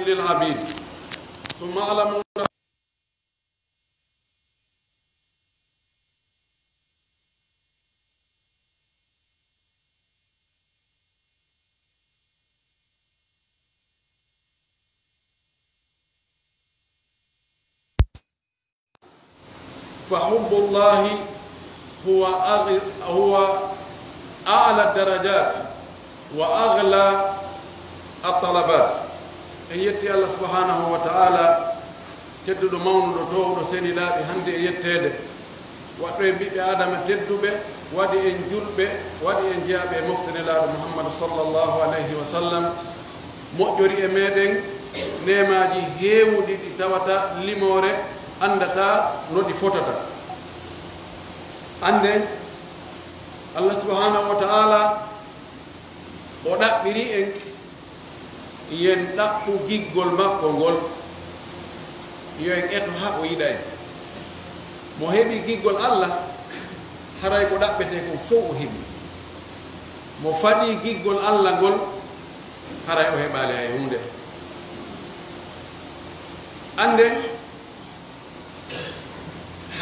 للعبيد ثم اعلموا فحب الله هو أعلى الدرجات وأغلى الطلبات. يتي الله سبحانه وتعالى تدد مون دو سيني لا بهندي يتede وأبي بي آدم تدب ودي إن جلب ودي إن جاب مفتن الله محمد صلى الله عليه وسلم مؤجري أميدين نيماجي هيو دي تواتا لموري andata nodi fotata ande Allah subhanahu wa ta'ala o dabbiri en yen dabbu giggol makko ngol yo en eto ha o yida en mo hebi giggol Allah haray ko dabbete ko fo o hebi mo fadi giggol Allah ngol haray o hebale ay hunde ande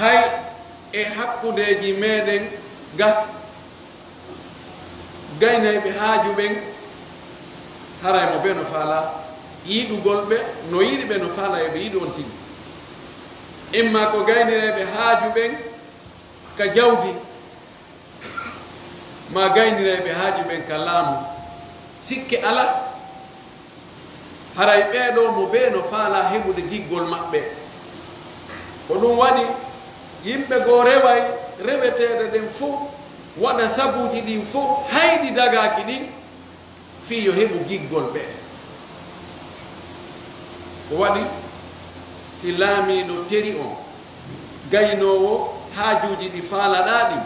hay e hakkudeji meɗen ga gaynayɓe haajuɓen haray mo ɓe no faala yiɗugol ɓe no yiɗi ɓe no faala eɓe yiɗi on tigi imma ko gaynireɓe haajuɓen ka jawdi ma gaynireɓe haajuɓen ka laamu sikke ala haray ɓeɗo mo ɓe no faala heɓude giggol maɓɓe ko ɗum waɗi yimɓe goo reway reweteɗe ɗen fof waɗa sabuji ɗin fof hayɗi dagaki ɗin fi yo heɓu giggol ɓe ko waɗi si laamiɗo teri on gaynowo haajuji ɗi faalaɗa ɗin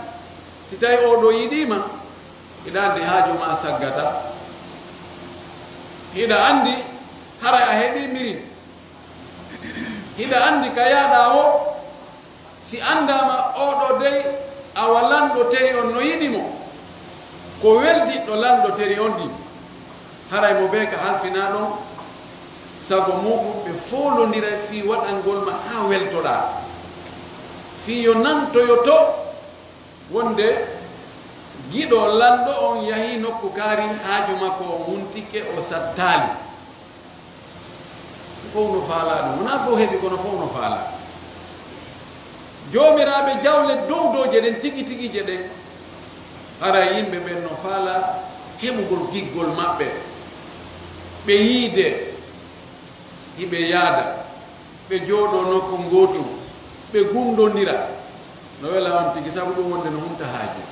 si tawi oɗo yiɗima hiɗa andi haaju ma saggata hiɗa andi haray a heeɓi miri hiɗa andi ka yaaɗa o si andama oɗo dey awa lanɗo teri on no yiɗimo ko weldiɗɗo lanɗo teri on ɗi haray mo ɓe ka halfina ɗon sago muɗum ɓe folodira fi waɗangol ma ha weltoɗa fi yo nantoyoto wonde giɗo lanɗo on yahi nokku kaari haaju makko o muntike o sattali fof no faala ɗum wona fof heɓi kono fof no faala jomiraɓe jawle dow dowje ɗen tigi tigi je ɗen ara yimɓe ɓen no faala heɓugol giggol maɓɓe ɓe yiide hiɓe yaada ɓe jooɗo nokku gootum ɓe gumdondira no wela on tigi sabu ɗum wonde no humta haaji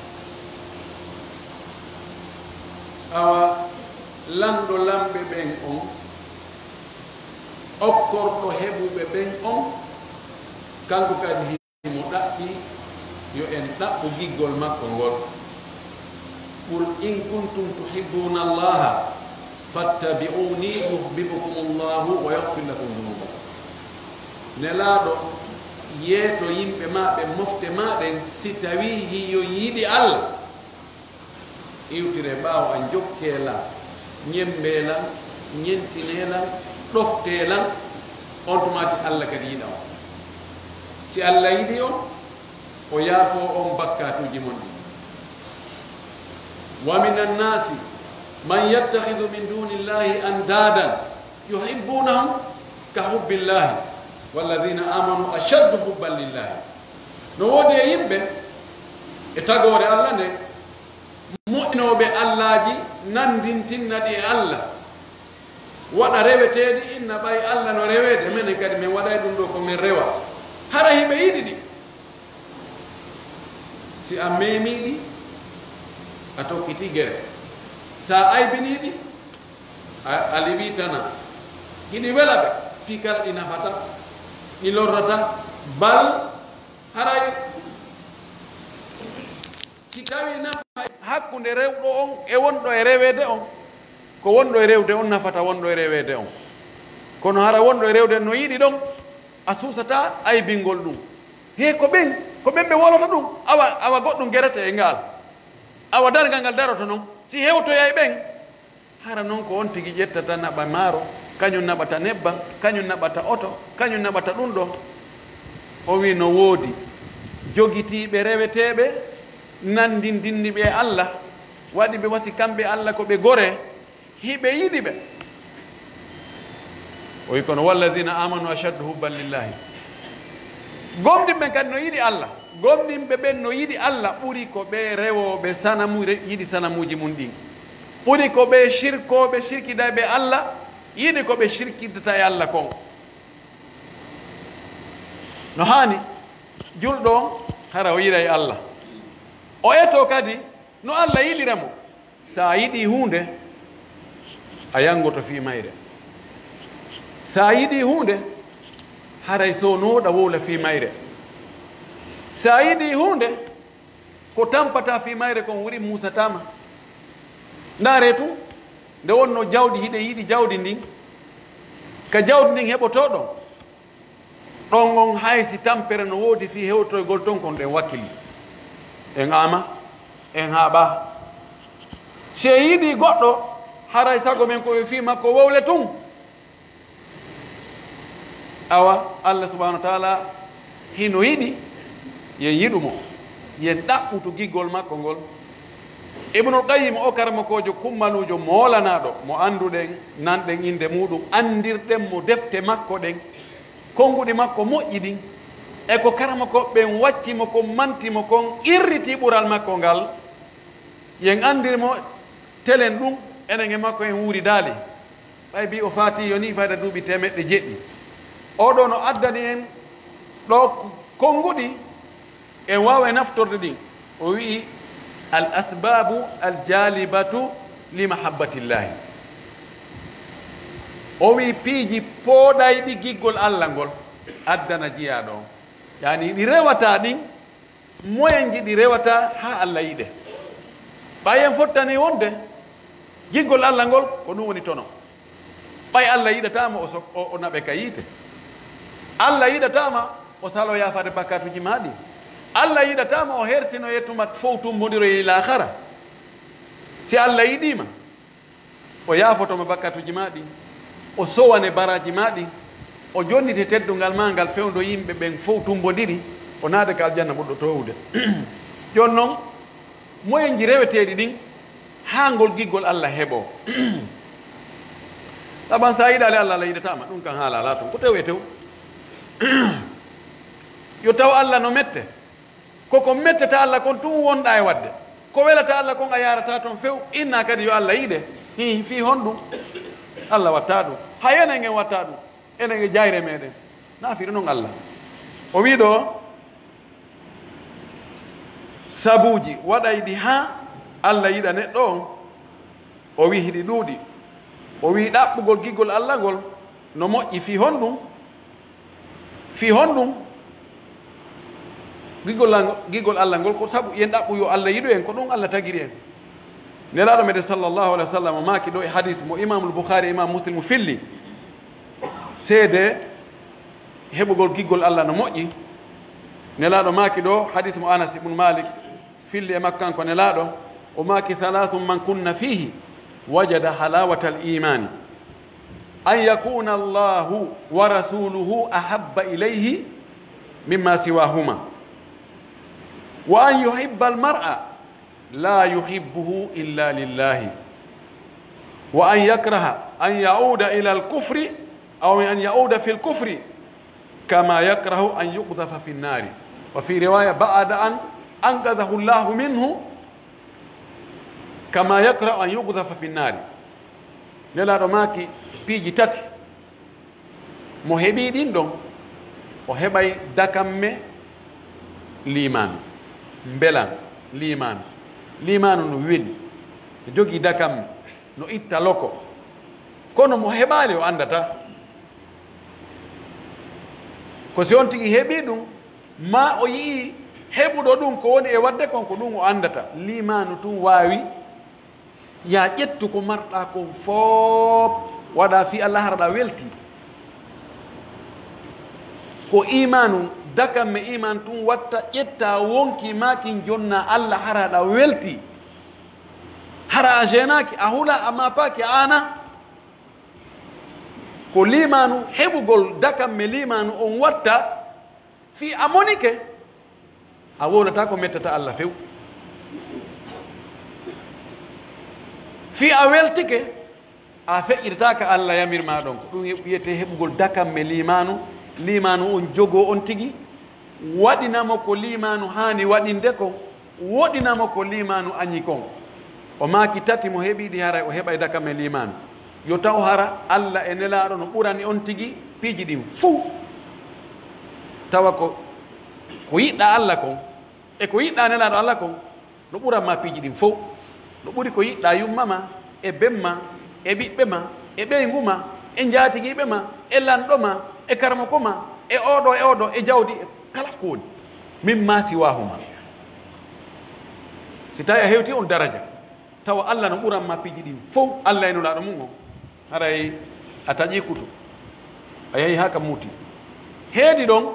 awa lanɗo lamɓe ɓen on okkorɗo heɓuɓe ɓen on kanko kadi mo ɗaɓɓi yo en ɗaɓɓu giggol makko ngol qul in kuntum tuhibbuna allaha fattabi'uni yuhibbukum allahu wa yaghfir lakum dhunubakum nelaɗo yeeto yimɓe maɓe mofte maɗen si tawi hiyo yiɗi allah iwtire ɓaawo a jokkeelan ñembeelan ñentineelan ɗofteelan on tumati allah kadi yiɗa on si allah yiɗi on o yaafo on bakkatuji mon ɗi wa min annasi man yattahidu min duni llahi andadan yuhibbunahum ka hubbillahi walladina amanu ashaddu hubban lillahi no woodi e yimɓe e tagore allah nde moƴƴinoɓe allahji nandintinna ɗi e allah waɗa reweteɗi inna ɓay allah no rewede minen kadi min waɗay ɗum ɗo ko min rewa hara hiɓe yiɗi ɗi si a memiɗi a tokkiti gere sa aybiniɗi a liɓi tana hiɗi wela ɓe fi kala ɗi nafata ɗi lorrata bal haray si tawi nafa hakkude rewɗo on e wonɗo e rewede on ko wonɗo e rewde on nafata wonɗo e rewede on kono hara wonɗo e rewde no yiɗi ɗon a suusata aybingol ɗum he ko ɓen ɓe wolata ɗum awa goɗɗum gerete e ngal awa dargal ngal daroto noon si hewtoya e ɓen hara noon ko on tigi ƴettata naɓa maaro kañum naɓata nebban, kañum naɓata oto, kañum naɓata ɗum ɗo. O wi no woodi jogitiiɓe reweteeɓe nandindinni ɓe Allah, waɗi ɓe wasi kamɓe Allah ko ɓe gore hiɓe yiɗi ɓe. o wi kono walladina amanu ashaddu hubban lillahi, gomɗinɓe kadi no yiɗi Allah, gomɗinɓe ɓen no yiɗi Allah ɓuri ko ɓe rewoɓe sanamu yiɗi sanamuji mum ɗin, ɓuri ko ɓe shirkoɓe shirkida ɓe Allah yiɗi ko ɓe shirkidata e Allah kon. no hani julɗo on hara o yiɗa e Allah, o eto kadi no Allah yiɗiramo. sa yiɗi hunde a yangoto fi mayre, sa yiɗi hunde haray so noɗa wowla fi mayre, sa yiɗi hunde ko tampata fi mayre kon wuri musatama. ndaare tu nde wonno jawdi hiɗe yiɗi jawdi ndin, ka jawdi ndin heɓoto ɗon ɗon on haysi tampere no woodi fi hewtoygol ton kon ɗen wakkili en ama en haaɓa. se yiɗi goɗɗo haray sago men koɓe fi makko wowle tun, awa Allah subahanahu wa taala hino yiɗi yen yiɗumo, yen ɗaɓɓutu giggol makko ngol. ibnul qayyim o karmakojo kummalujo molanaɗo mo anduɗen nanɗen inde muɗum, andirɗen mo defte makko ɗen konnguɗi makko moƴƴi ɗin, e ko karama ko ɓen waccimo kon mantimo kon irriti ɓural makko ngal, yen andirmo telen ɗum enen e makko en wuuri daali ɓay bi o faati yo ni fayda duuɓi temeɗɗe jeɗɗi. oɗo no addani en ɗo konnguɗi en wawa e naftorde ɗin. o wi'i al asbabu al jalibatu li mahabbatillahi, o wi piiji pooɗayɗi giggol Allah ngol addana jiyaɗo on, yani ɗi rewata ɗin moyen ji ɗi rewata ha Allah yiɗe. ɓayen fottani wonde giggol Allah ngol ko ɗum woni tono. ɓay Allah yiɗatama o naɓe ka yiite, Allah yiɗatama o salo yafade bakkatuji maɗi, Allah yiɗatama o hersino yettuma fof tumbodiro e lahara. si Allah yiɗima o yafotoma bakkatuji maɗi, o sowane baraji maɗi, o jonnite teddungal ma ngal fewdo yimɓe ɓen fof tumbodiri, o naade ka aljanna ɓurɗo towde. joni noon moyen ji reweteɗi ɗin ha ngol giggol Allah heɓo. saban sa yiɗale Allah Allah yiɗatama ɗum kan haala ala toon ko tew e tew. yo taw Allah no mette koko mettata Allah kon tun wonɗa e wadde, ko welata Allah kon a yarata toon few. inna kadi yo Allah yiɗe hi fi honɗum Allah watta ɗum, ha enen en watta ɗum, enen e jayre meɗen nafiri noon Allah. o wi ɗo sabuji waɗayɗi ha Allah yiɗa neɗɗo on, o wi hiɗi ɗuuɗi. o wi ɗaɓɓugol giggol Allah ngol no moƴƴi fi honɗum, fi honɗum giggol Allah ngol ko sabu yen ɗaɓɓu yo Allah yiɗu en, ko ɗum Allah tagiri en. nelaɗo meɗen sallllahu alih wa sallam maaki ɗo e hadis mo imamul boukhari imam muslim filli seede heɓugol giggol Allah no moƴƴi. nelaɗo maaki ɗo hadis mo anas ibnu malik filli e makkanko nelaɗo o maaki halathum man kunna fihi wajada halawata al imani an yakuna allahu wa rasuluhu ahabba ilayhi mimma siwahuma wa an yuhibba al mar'a la yuhibbuhu illa lillahi wa an yakraha an yauda ila al kufri aw an yauda fi al kufri kama yakrahu an yuqdafa fi nnari wa fi riwaya ba'da an anqadahu llahu minhu kama yakrahu an yuqdafa fi nnari. nelaɗo maaki piiji tati mo heɓi ɗin ɗon o heɓay dakamme limanu belan limanu no weli jogii dakamme no itta loko, kono mo heɓaali o andata ko si on tigi heɓi ɗum ma o yii heɓuɗo ɗum ko woni e wadde kon ko ɗum o andata. limanu tun waawi ya ƴettu ko marɗa kon fof waɗa fi Allah haraɗa welti ko imanu dakamme iman tun watta ƴetta wonki makin jonna Allah haraɗa welti, hara a jenaki a hula amma paki ana ko limanu heɓugol dakamme limanu on watta fi a monike a wowlata ko mettata Allah few fi a weltike a feƴƴitata ka Allah yamirma ɗon ko ɗum wiyete heɓugol dakamme limanu on jogo on tigi waɗinamo ko limanu hani waɗinde ko woɗinamo ko limanu añi kon o maaki tati mo heɓiɗi hara o heɓa dakamme limanu yo taw hara Allah e nelaɗo no ɓurani on tigi piiji ɗin fuu tawa ko yiɗɗa Allah kon e ko yiɗɗa nelaɗo Allah kon no ɓuranma piiji ɗin fof no ɓuri ko yiɗɗa yummama e bemma e ɓiɓɓe ma e ɓeygu ma e jaatiguiɓe ma e lanɗo ma e karmako ma e oɗo e jawdi kala ko woni min ma siwahuma si tawi a hewti on daraja tawa Allah no ɓuranma piiji ɗin fof Allah e nelaɗo mum o haray a taƴi kutu a yehi ha kam muuti heedi ɗon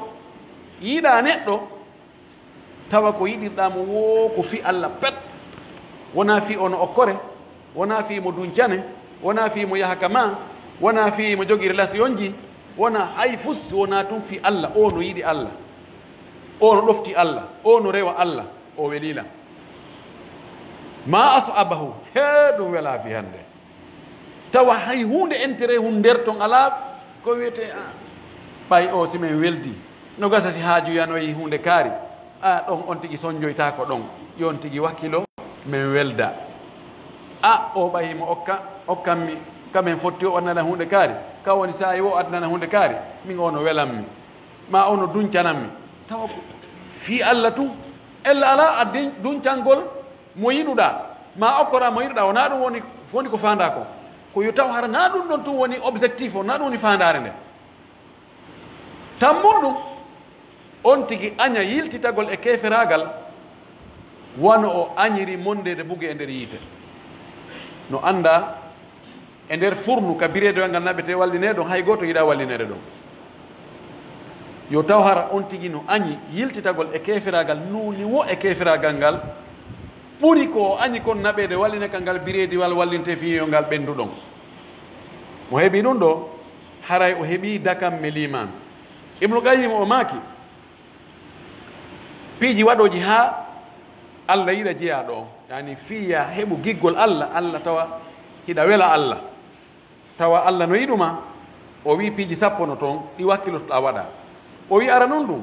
yiiɗa neɗɗo tawa ko yiɗirɗamo wo ko fi Allah pet wona fi ono okkore wona fi mo duncane wona fi mo yahaka ma wona fi mo jogui relation ji wona hay fus wona tun fi Allah o no yiɗi Allah o no ɗofti Allah o no rewa Allah o welila ma asabahu he ɗum wela fi hande tawa hay hunde intérêt hun nder ton ala ko wiyete ɓay o simin weldi no gasa si haajuyanoyi hunde kaari ɗon on tigi soñjoyta ko ɗon yon tigi wakkilo min welda o ɓayimo okkanmi kamen fotti o adnana hunde kaari ka woni sayi o adnana hunde kaari min ono welanmi ma ono duncananmi tawa ko fi Allah tun ella ala a duncangol mo yiɗuɗa ma okkora mo yiɗuɗa wona ɗum woni ko fanda ko yo taw hara na ɗum ɗon tun woni objectif o na ɗum woni fandare nde tammum ɗum on tigi aña yiltitagol e keferagal wano o añiri mondede buge e nder yiite no anda e nder furnu ka birede ngal naɓete walline ɗon hay goto yiɗa wallinede ɗon yo taw hara on tigi no añi yiltitagol e keferagal nuni wo e keferagal ngal ɓuri ko o añi kon naɓede walline kal ngal biredi wal wallinte fiyo ngal ɓenduɗon mo heeɓi ɗum ɗo haray o heeɓi dakamme liman Ibnu Qayyim o maaki piiji waɗoji ha Allah yiɗa jeeyaɗo o yani fiya heɓu giggol Allah tawa hiɗa wela Allah tawa Allah no yiɗuma o wi piiji 10 no toon ɗi wakkilotoɗa waɗa o wi ara noon ɗum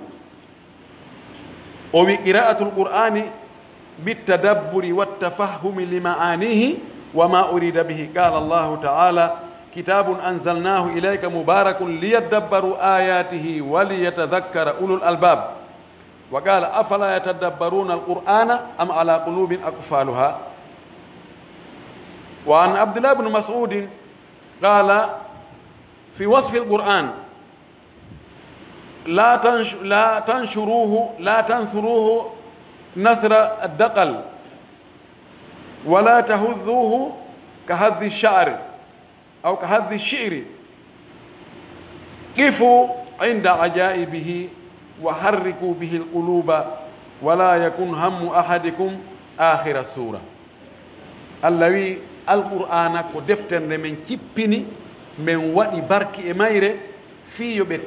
o wi qira'atul qur'ani bitadabburi wattafahumi lima'anihi wama urida bihi qala Allahu ta'ala kitabun anzalnahu ilayka mubarakun liyadabbaru ayatihi waliyatadhakkara ulul albab wa qala afala yatadabbaruna alqur'ana am ala qulubin aqfaluha wa an Abdullah ibn Mas'ud qala fi wasfi alqur'an la tansuruhu نثر الدقل ولا تهذوه كهذ الشعر أو كهذ الشعر قفوا عند عجائبه وحركوا به القلوب ولا يكن هم أحدكم آخر السورة الذي القرآن كو دفتر من كيبيني من وادي بركي إمايري في يوبي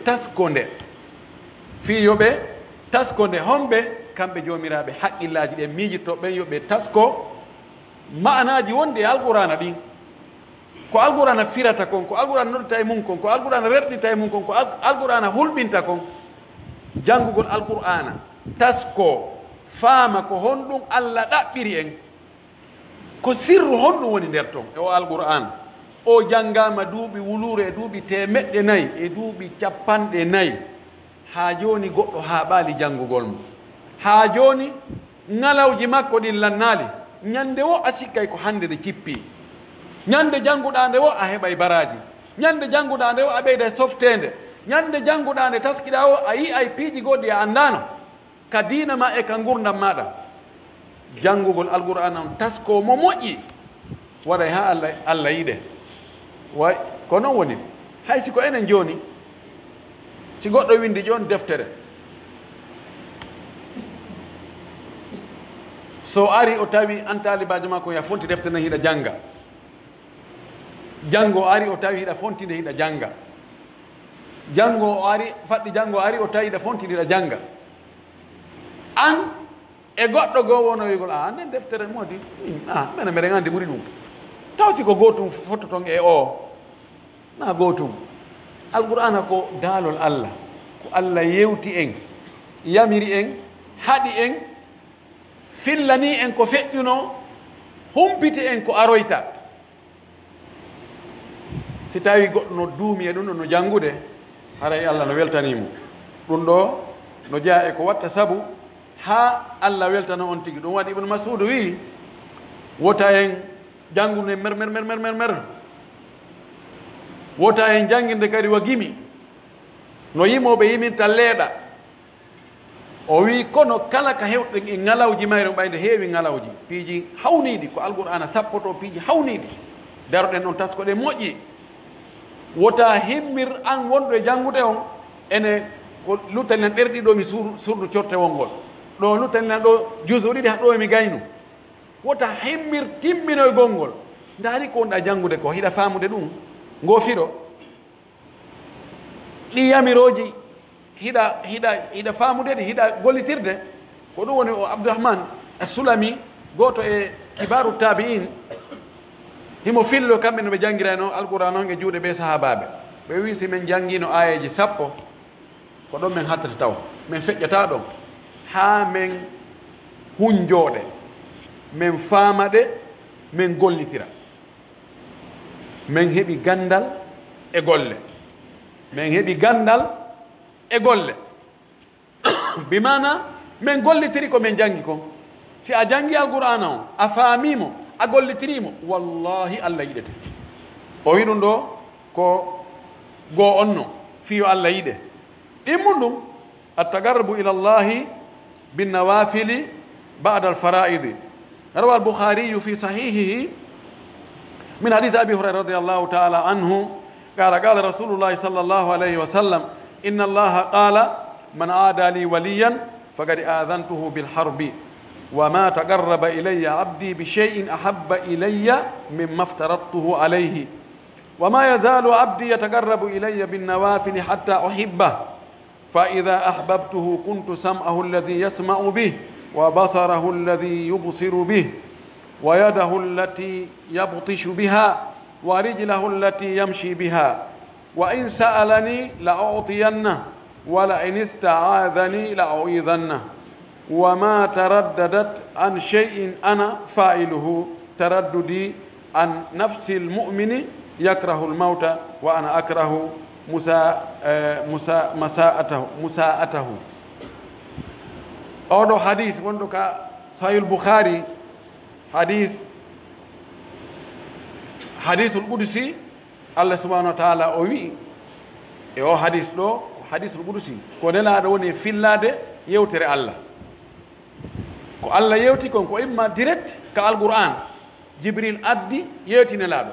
تاسكونde hombe kamɓe jomiraɓe haqqillaji ɗe miijitto ɓen yoɓe tasko ma'anaji wonde e alqurana ɗin ko alqurana firata kon ko alqurana noddita e mum kon ko alqurana rerɗita e mum kon ko alqurana hulɓinta kon janngugol alqur'ana tasko faama ko honɗum Allah ɗaɓɓiri en ko sirru honɗum woni nder ton e o alqur'an o janngama duuɓi wulure e duuɓi temeɗɗe 4 e duuɓi 50 ha joni goɗɗo haaɓali janngugol mo ha joni ngalawji makko ɗin lannali ñande wo a sikkay ko hande nde cippi ñande jannguɗa nde wo a heɓay baraji ñande jannguɗa nde wo a ɓeyda softede ñande jannguɗa nde taskiɗa o a yi ay piiji goɗɗi a andano ka diina ma e ka gurdam maɗa janngugol alqur'an on tasko mo moƴƴi waɗay ha Allah yiɗe way ko noon woni hay siko enen joni si goɗɗo windi joni deftere so ari o tawi an talibajo makko ya fonti deftere nde hiɗa janga janngo ari o tawi hiɗa fontinde hiɗa janga janngo o ari faɗɗi janngo ari o tawiɗa fontiɗiɗa jannga an e goɗɗo goo wono wigol nden deftere modi mene mbeɗen anndi ɓuri ɗum taw si ko gootum fottoton e o na gootum alqur'ana ko daalol Allah ko Allah yewti en yamiri en haɗi en fillani en ko feƴƴuno humpiti en ko aroyta si tawi goɗɗo no duumi e ɗum ɗo no janngude haray Allah no weltanimo ɗum ɗo no jeeya e ko watta sabu ha Allah weltana on tigi ɗum waɗi Ibnu Mas'ud wi wota en janngude mer wota en jannginde kadi wa gimi no yimoɓe yiminta leeɗa o wi kono kala ka hewɗen e ŋalawji mayre ɓayde heewi ŋalawji piiji hawniiɗi ko alqur'ana sappoto piiji hawniiɗi daroɗen on taskoɗe moƴƴi wota himmir an wonɗo e janngude on ene ko luttanilen ɗerɗi ɗo mi surdu cortewol ngol ɗo luttanilen ɗo juso ɗiɗi ɗo emi gaynu wota himmir timminoygol ngol ndaari ko wonɗa janngude ko hiɗa faamude ɗum ngoofiɗo ɗi yamiroji hiɗa faamude ɗi hiɗa gollitirde ko ɗum woni o Abdourahmane as-Sulami goto e kibaru tabi'in himo fillo kamɓe no ɓe janngirayno alqouran on e juuɗe ɓe sahabaɓe ɓe wi si min janngino ayeji 10 ko ɗon min hattata taw min feƴƴata ɗon ha min hunjooɗe min faama ɗe min gollitira min heɓi gandal e golle min heɓi gandal e golle bimana min gollitiri ko min janngi kon si a janngi alqur'ana o a faamimo a gollitirimo wallahi Allah yiɗete o wi ɗum ɗo ko goo on no fiyo Allah yiɗe ɗimmum ɗum attagarrabu ila llahi binnawafili ba'da alfara'idi rawa al-Bukhari fi sahihihi من حديث أبي هريرة رضي الله تعالى عنه قال رسول الله صلى الله عليه وسلم إن الله قال من عادى لي وليا فقد آذنته بالحرب وما تقرب إلي عبدي بشيء أحب إلي مما افترضته عليه وما يزال عبدي يتقرب إلي بالنوافل حتى أحبه فإذا أحببته كنت سمعه الذي يسمع به وبصره الذي يبصر به ويده التي يبطش بها ورجله التي يمشي بها وإن سألني لأعطينه ولئن استعاذني لأعيذنه وما ترددت عن شيء أنا فاعله ترددي عن نفس المؤمن يكره الموت وأنا أكره مساءته أودو حديث وندك صحيح البخاري hadithul qudsi Allah subhanahu wa ta'ala o wi e o hadith ɗo hadithul qudsi ko nelaɗo woni fillade yewtere Allah ko Allah yewti kon ko imma direct ka alquran Jibril addi yewti nelaɗo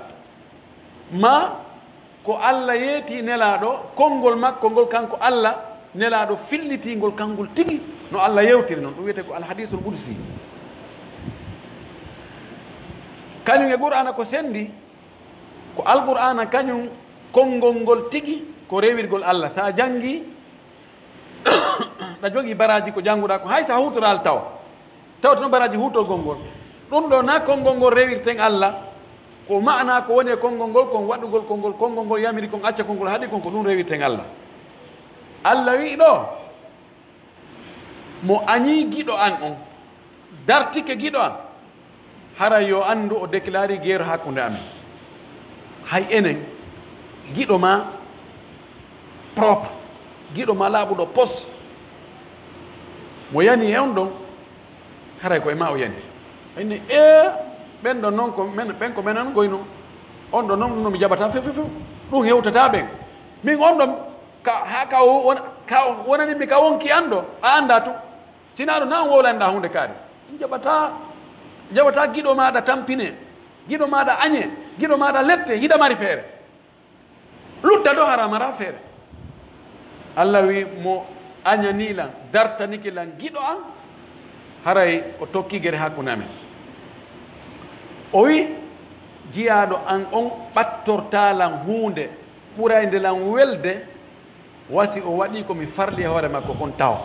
ma ko Allah yeeti nelaɗo konngol makko ngol kanko Allah nelaɗo fillitingol kangol tigi no Allah yewtiri noon ɗum wiyete ko alhadithul qudsi kañum e qur'ana ko sendi ko alqur'ana kañum konngol ngol tigi ko rewirgol Allah sa jangi ɗa jogii baraji ko jannguɗa ko hay sa hutoral tawta no baraji hutolgol ngol ɗum ɗo na konngol ngol rewirten Allah ko ma'ana ko woni e konngol ngol kon waɗugol konngol ngol yamiri kon acca konngol haɗi kon ko ɗum rewirten Allah Allah wi ɗo mo añi giɗo an on dartike giɗo an hara yo anndu o déclari guerre hakkunde amen hay enen giɗo ma propre giɗo ma laaɓuɗo pos mo yani e on ɗon haray koye ma o yani ayne ɓen ɗon noon ɓen ko menen goyno on ɗon noon no mi jaɓata fef ɗum hewtata ɓen min on ɗon ka wonanimi ka wonki an ɗo a annda tu sina ɗo na on wolaniɗa hunde kaari jaɓata giɗo maɗa tampine giɗo maɗa añe giɗo maɗa lette hiɗa mari feere lutta ɗo haramara feere Allah wi mo añanilan dartanikilan giɗo an haray o tokki gere hakkunde amen o wi jiyaɗo an on ɓattortalan hunde ɓurayde lan welde wasi o waɗi komi farli e hoore makko kon taw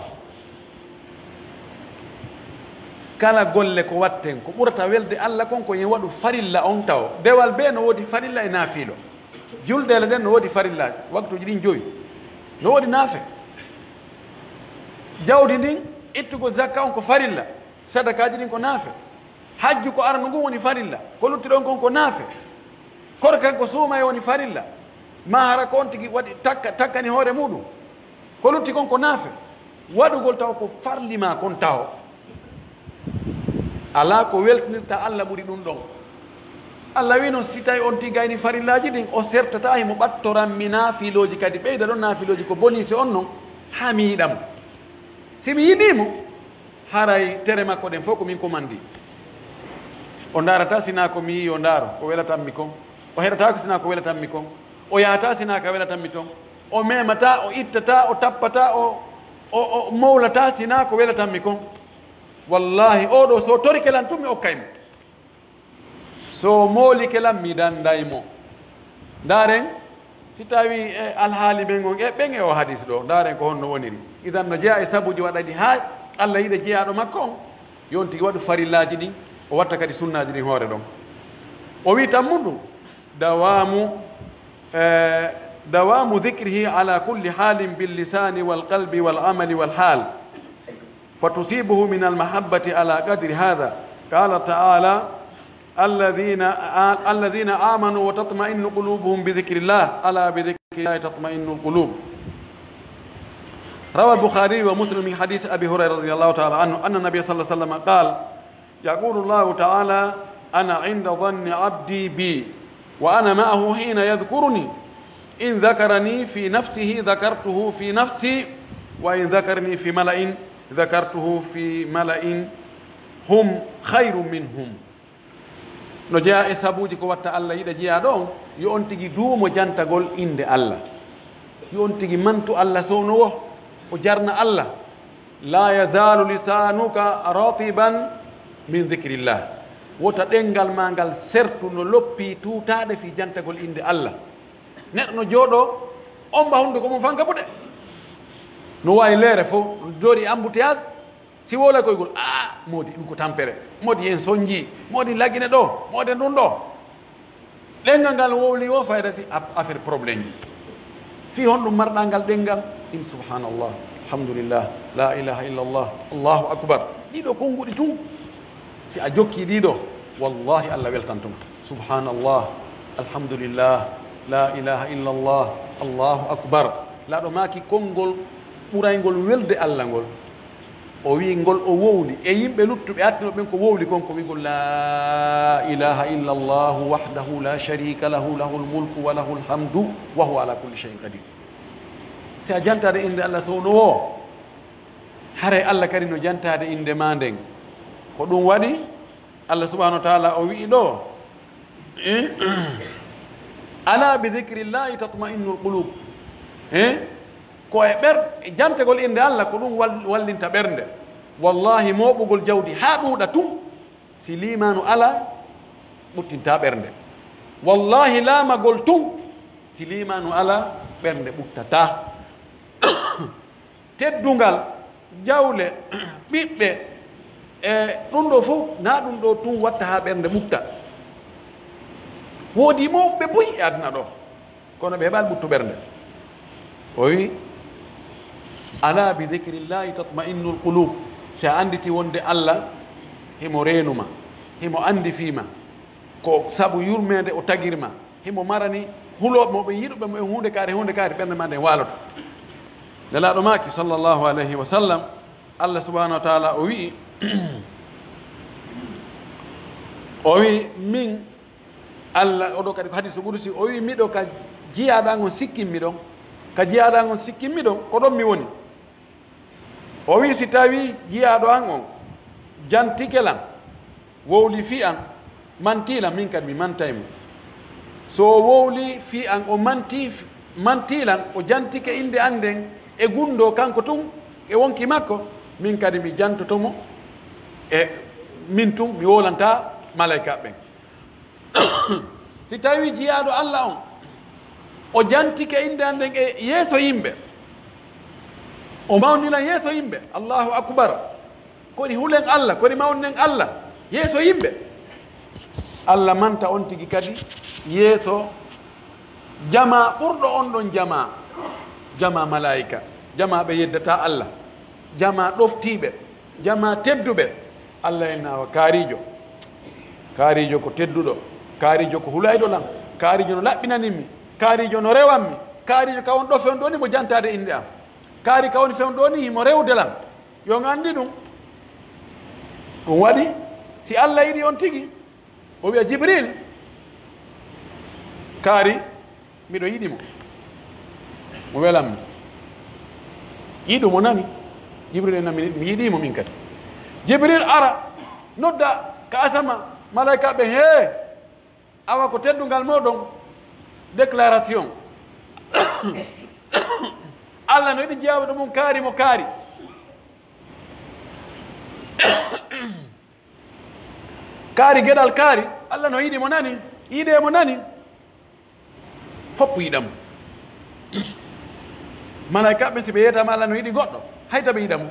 kala golle ko watten ko ɓurata welde Allah kon ko yen waɗu farilla on taw dewal be no woodi farilla e naafilo julɗele ɗen no woodi farillaji waktuji ɗin joyi no woodi naafe jawdi ndin ittugo zakka on ko farilla sadakaji ɗin ko naafe hajju ko aranu ngun woni farilla ko luttiɗon kon ko naafe korkan ko suuma e woni farilla mahara ko on tigi waɗi takkani hoore muɗum ko lutti kon ko naafe waɗugol taw ko farlima kon taw ala ko weltinirta Allah ɓuri ɗum ɗon Allah wi noon si tawi on tigayni farillaji ɗin o sertata himo ɓattoranmi naafiloji kadi ɓeyda ɗon naafiloji ko bonisi on noon ha mi yiɗamo simi yiɗimo haray tere makko ɗen fof ko min komandi o darata sina ko mi yi o daaro ko welatanmi kon o heɗata ko sina ko welatanmi kon o yahata sina ka welatanmi toon o memata o ittata o tappata o mawlata sina ko welatanmi kon wallahi oɗo so tori kelan tun mi okkaymo so mooli kelan mi dandaymo daren si tawi alhaali ɓen on e ɓen e o hadis ɗo daren ko honno woniri idan no jeeya e sabuji waɗaɗi ha Allah yiɗe jeeyaɗo makko on yon tigi waɗu farillaji ɗin o watta kadi sunnaji ɗin hoore ɗon o wi tan muɗum dawamu dhikrihi ala kulli halin billisani walqalbi walamali walhal fatusibuhu min almahabbati ala qadri hadha qala ta'ala alladhina amanu wa tatma'innu qulubuhum bidhikrillah ala bidhikrillah tatma'innu alqulub روى البخاري ومسلم من حديث أبي هريرة رضي الله تعالى عنه أن النبي صلى الله عليه وسلم قال يقول الله تعالى أنا عند ظن عبدي بي وأنا معه حين يذكرني إن ذكرني في نفسه ذكرته في نفسي وإن ذكرني في ملأ ذكرته في ملأ هم خير منهم نجاء سابوجي كو وات الله يدا جيا دون يو اونتيغي دومو جانتagol inde Allah yo ontigi mantu Allah sowno o jarna Allah la yazalu lisanuka ratiban min dhikrillah wota ɗengal ma ngal sertu no loppi tuutaɗe fi jantagol inde Allah neɗɗo no jooɗo on mba hunde ko mum fanka buɗe no wawi leere fof jooɗi embouteillage si wola koygol modi ɗum ko tampere modi en soñji modi laggine ɗo modi ɗum ɗo ɗengal ngal wowli o fayda si affaire probléme ji fi honɗum marɗa ngal ɗengal in subhanallah alhamdulillah la ilaha illallah allahu akbar ɗiɗo konnguɗi tun si a jokki ɗiɗo wallahi Allah weltantuma subhanallah alhamdulillah la ilaha illallah allahu akbar laɗo maki konngol ɓuraygol welde Allah ngol o wi ngol o wowli e yimɓe luttuɓe attino ɓen ko wowli kon ko wigol la ilaha illallah wahdahu la sharika lahu lahul mulku wa lahul hamdu wa huwa ala kulli shay'in qadir si a jantade inde Allah sowno o haray Allah kadi no jantade inde ma nden ko ɗum waɗi Allah subhanahu wa taala o wi'i ɗo ala bi dhikrillahi tatma'innul qulub ko e jantegol inde Allah ko ɗum wallinta ɓernde wallahi moɓugol jawdi ha ɗuuɗa tun si limanu ala ɓuttinta ɓernde wallahi laamagol tun si limanu ala ɓernde ɓuttata teddungal jawle ɓiɓɓe e ɗum ɗo fof na ɗum ɗo tun watta ha ɓernde ɓutta woodi mawɓe boyi e aduna ɗo kono ɓe heɓal ɓuttu ɓernde o wi ala bi dhikrillahi tatma'innul qulub si a anditi wonde Allah himo reenuma himo andi fiima ko sabu yurmede o tagirma himo marani huloɓe moɓe yiɗuɓe mo e hunde kaari ɓernde ma nde waaloto nelaɗo maki sallllahu alayhi wa sallam Allah subhanahu wa taala o wi'i o wi min Allah oɗo kadi ko hadisu ɓursi o wi miɗo ka jiyaɗangon sikkinmi ɗon ko ɗon mi woni o wi si tawi jiyaɗo an on jantikelan wowli fi an mantilan min kadi mi mantaymo so wowli fi an o mantilan o jantike inde an nden e gundo kanko tun e wonki makko min kadi mi jantotomo e min tun mi wolanta malayka ɓen si tawi jiyaɗo Allah on o jantike inde an nden e yeeso yimɓe o mawnilan yeeso yimɓe allahu akbar kodi hulen allah kodi mawnen allah yeeso yimɓe allah manta on tigi kadi yeeso jama ɓurɗo on ɗon jama malaika jama ɓe yeddata allah jama ɗoftiɓe jama tedduɓe allah en nawa kaarijo ko tedduɗo kaarijo ko hulayɗo lam kaarijo no laɓɓinaninmi kaarijo no rewanmi kaarijo ka won ɗo fewn ɗoni mo jantade inde am kaari ka woni fewn ɗoni himo rewde lam yo gandi ɗum waɗi si allah yiɗi on tigi o wiya jibril kaari miɗo yiɗimo mo welanmi yiɗumo nani jibril en mi yiɗimo min kadi jibril ara nodda ka asama malaika ɓe he awa ko teddungal moɗon déclaration allah no yiɗi jeyawde mum kaari mo kaari kaari geɗal kaari allah no yiɗi mo nani yiɗe mo nani foppu yiɗamo malaika ɓe si ɓe yeyatama allah no yiɗi goɗɗo hayta ɓe yiɗamo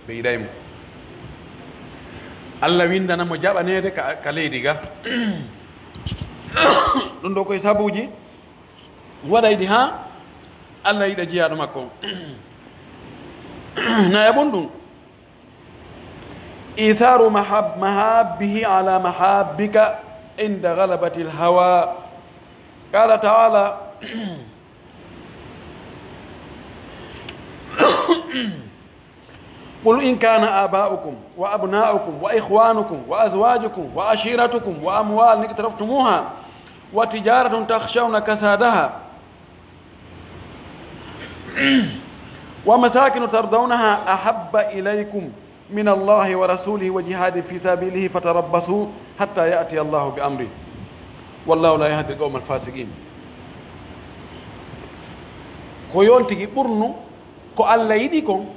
ɓe yiɗaymo allah windanamo jaɓanede ka leydi ga ɗum ɗo koye sabuji waɗayɗi ha allah yiɗa jeyaɗo makko naya ɓon ɗum itharu mahabbihi ala mahabbika inda galabati lhawa qala taala قل إن كان آباؤكم وأبناؤكم وإخوانكم وأزواجكم وعشيرتكم وأموال اقترفتموها وتجارة تخشون كسادها ومساكن ترضونها أحب إليكم من الله ورسوله وجهاد في سبيله فتربصوا حتى يأتي الله بأمره والله لا يهدي القوم الفاسقين ko yon tigi ɓurnu ko allah yiɗi kon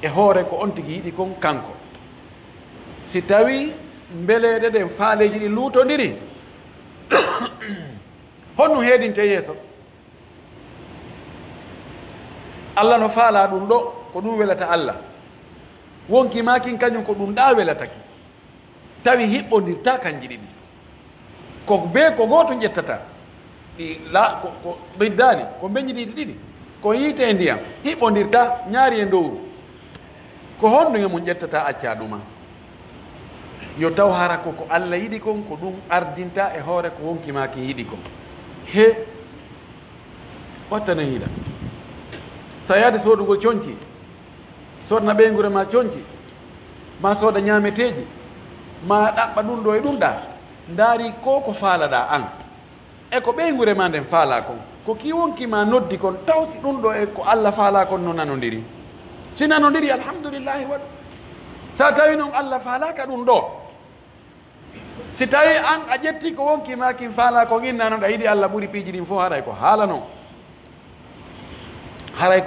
e hoore ko on tigi yiɗi kon kanko si tawi mbeleɗe ɗen faaleji ɗi luutodiri honno heedinte yeeso allah no faala ɗum ɗo ko ɗum welata allah wonki makin kañum ko ɗum ɗa welataki tawi hiɓɓodirta kanji ɗiɗi ko be ko gooto ƴettata ɗi la ko ɓeddani ko beñiɗiɗi ɗiɗi ko yiite e ndiyam hiɓɓodirta ñaari e ndowru ko honɗuge mum ƴettata acca ɗuma yo taw hara ko allah yiɗi kon ko ɗum ardinta e hoore ko wonki maki yiɗi kon he wattane hiiɗa sa yaade soodugol coñci sodna ɓeygure ma coñci ma sooda ñaameteeji ma ɗaɓɓa ɗum ɗo e ɗum ɗa ndaari ko faalaɗa an e ko ɓeygure ma nden faala kon ko ki wonki ma noddi kon tawsi ɗum ɗo e ko allah faala kon no nanodiri si nanodiri alhamdulillahi waɗu sa tawi noon allah faalaka ɗum ɗo si tawi an a ƴetti ko wonki ma kin faala ko innanoɗa yiɗi allah ɓuri piiji ɗin fof haray ko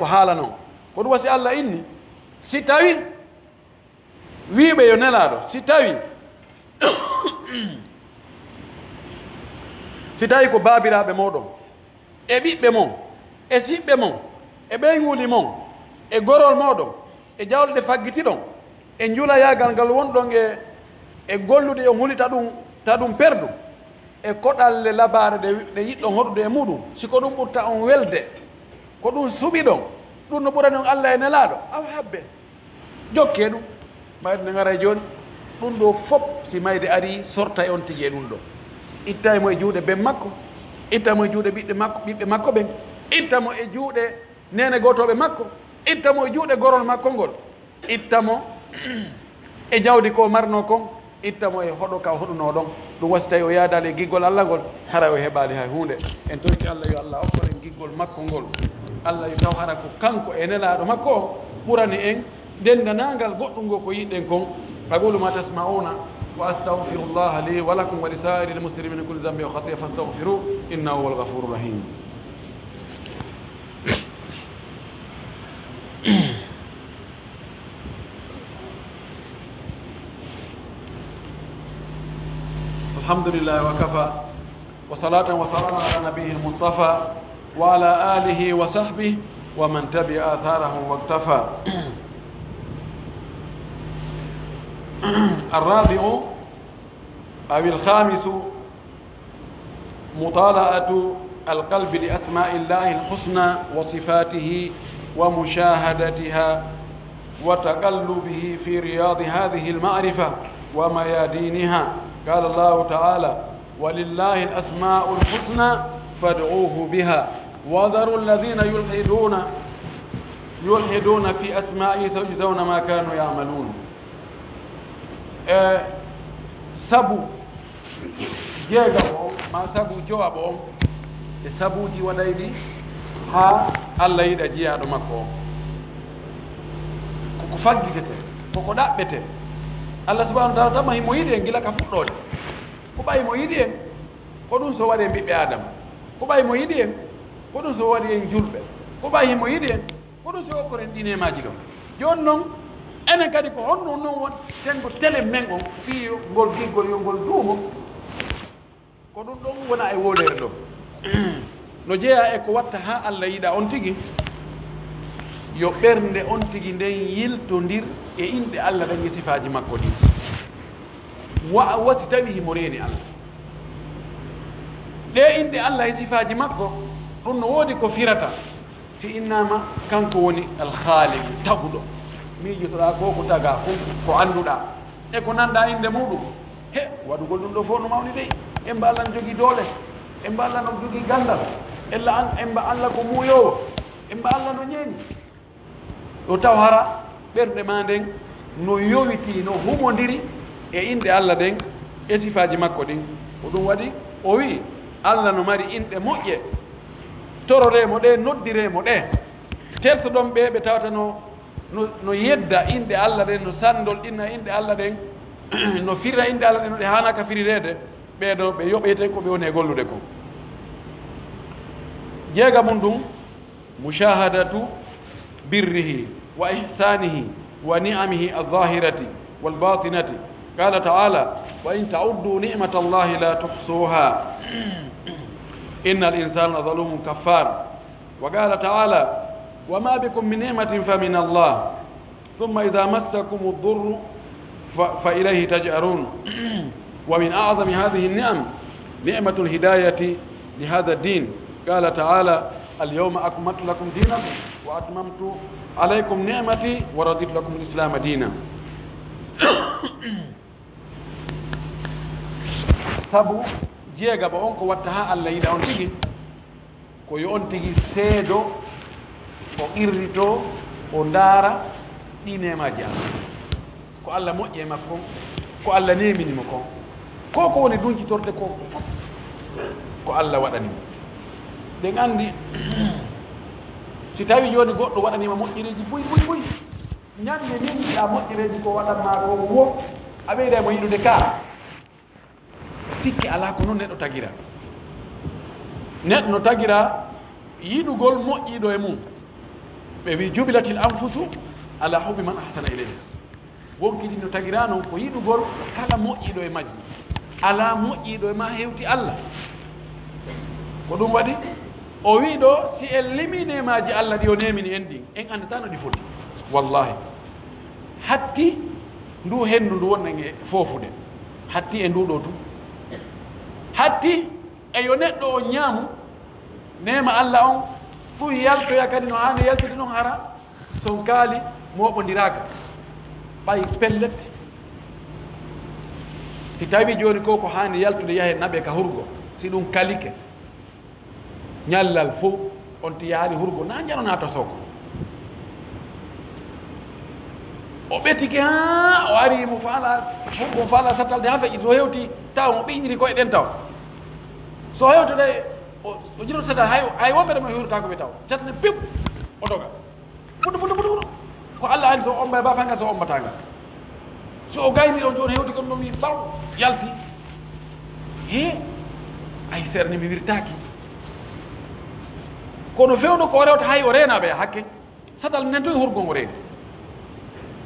haala noon ko ɗum wasi allah inni si tawi wiɓe yo nelaɗo si tawi ko baabiraɓe moɗon e ɓiɓɓe mon e siɓɓe mon e ɓeyguli mon e gorol moɗon e jawleɗe faggitiɗon e julayagal ngal wonɗon e gollude on hulita ɗum ta ɗum perdu e koɗalle labare ɗe yiɗɗon hoɗude e muɗum siko ɗum ɓurta on welde ko ɗum suɓi ɗon ɗum no ɓurani on allah e nelaɗo awa habbe jokke ɗum mayde nde gara e joni ɗum ɗo fof si mayde ari sorta e on tigi e ɗum ɗo itta mo e juuɗe ben makko itta mo e juuɗe ɓiɓɓe makko ɓen itta mo e juuɗe nene gotoɓe makko itta mo e juuɗe gorol makko ngol itta mo e jawdi ko marno kon itta mo e hoɗo ka hoɗuno ɗon ɗum wasi tawi o yaadali e giggol allah ngol hara o heɓali hay hunde en torki allah yo allah okkor en giggol makko ngol allah yo taw hara ko kanko e nelaɗo makko o ɓurani en dendanagal goɗɗum ngo ko yiɗɗen kon aqulu ma tasma'una wa astaghfirullah li wa lakum wa li sa'iri lmuslimin min kulli dhanbin wa khati'a fastaghfiruhu innahu huwal ghafurur rahim. الحمد لله وكفى وصلاة وسلاما على نبيه المصطفى وعلى آله وصحبه ومن تبع آثارهم واقتفى. الرابع أو الخامس مطالعة القلب لأسماء الله الحسنى وصفاته ومشاهدتها وتقلبه في رياض هذه المعرفة وميادينها. قال الله تعالى: ولله الأسماء الحسنى فادعوه بها وذروا الذين يلحدون في أسمائه سيجزون ما كانوا يعملون. sabu jeegamo ma sabu jowaɓo on e sabuji waɗayɗi ha Allah yiɗa jeyaɗo makko on koko faggitete koko ɗaɓɓete. Allah subahanahu wa taala tama himo yiɗi en gila ka fuɗɗode, ko ɓayi mo yiɗi en ko ɗum so waɗi en ɓiɓɓe adama, ko ɓayi mo yiɗi en ko ɗum so waɗi en julɓe, ko ɓayi himo yiɗi en ko ɗum so okkoren ɗinemaji ɗon. joni noon enen kadi ko honno noon won tengo télé men on fiyo ngol giggol yo ngol duumo ko ɗum ɗon wona e wolere ɗo no jeeya e ko watta ha Allah yiɗa on tigi yo ɓernde on tigi nden yiltodir e inɗe Allah ɗen e sifaji makko ɗi wasi tawi himo reeni Allah ɗe inɗe Allah e sifaji makko ɗum no woodi ko firata si innama kanko woni alkhaliqu taguɗo miijotoɗa ko ko taga fof ko annduɗa e ko nanda inde muɗum he waɗugol ɗum ɗo fof no mawni dey en mba Allah no jogii doole en mba Allah no jogii gandal en mba Allah ko muuyowo en mba Allah no ñeeñi ɗo taw hara ɓernde ma nden no yowiti no humodiri e inde Allah ɗen e sifaji makko ɗin ko ɗum waɗi o wi Allah no mari inɗe moƴƴe tororemo ɗe noddiremo ɗe tertoɗon ɓe tawata no yedda inde Allah ɗen no sandol ɗinna inde Allah ɗen no firra inde Allah ɗen no ɗe hanaka firirede ɓeɗo ɓe yoɓete ko ɓe woni e gollude ko. jeega mum ɗum mushahadatu birrihi wa ihsanihi wa ni'amihi al-zahirati wal-batinati. qala ta'ala: wa in ta'uddu ni'mata Allahi la tuhsuha inna al-insana zalumun kaffar. wa qala ta'ala: وما بكم من نعمة فمن الله ثم إذا مسكم الضر فإليه تجأرون. ومن أعظم هذه النعم نعمة الهداية لهذا الدين. قال تعالى: اليوم أكملت لكم دينكم وأتممت عليكم نعمتي ورضيت لكم الإسلام دينا. sabu jeega ba on ko watta ha Allah yiɗa on tigi ko yo on tigi seedo o irrito o ndaara ɗi nemaji Allah ko Allah moƴƴe makko ko Allah neminimo kon ko woni duncitorde ko fof ko Allah waɗanimo. ɗen andi si tawi joni goɗɗo waɗanima moƴƴereji buy ñande nin jiɗa moƴƴereji ko waɗanma ko wo a ɓeyda mo yiɗude ka sikki ala ko noon neɗɗo tagira neɗɗo no tagira yiɗugol moƴƴiɗo e mum. ɓe wi jubilatil anfusu ala hubbi man ahsana ilayha. wonki ɗi no tagira noon ko yiɗugol kala moƴƴiɗo e majji ala moƴƴiɗo e ma hewti Allah. ko ɗum waɗi o wi ɗo si en limi nemaji Allah ɗi o nemini en ɗin en andata no ɗi foti wallahi hatti ndu hendu ndu wonnen e fofude hatti e nduɗo tu hatti e yo neɗɗo o ñaamu nema Allah on fu yaltoya kadi no hani yaltude noon hara son kaali moɓodiraka ɓay pellet si tawi joni ko hani yaltude yahe naɓe ka hurgo si ɗum kalike ñallal fof on ti yaali hurgo na janona to soko o ɓetike ha o ari mo faala hurgo faala sattalde ha feƴƴi so hewti taw mo ɓiñiri koye ɗen taw so hewtode o jiro sata hay woɓɓere mo hewrata ko ɓe taw satane pip o doga fuɗɗo ko Allah andi so omba bafanga so ombatanga so o gayni on joni hewti kon ɗum wi faw yalti he ay serne mi wirtaki kono fewno ko rewta hay o renaɓe hakke satal nen to hurgo ngo reeni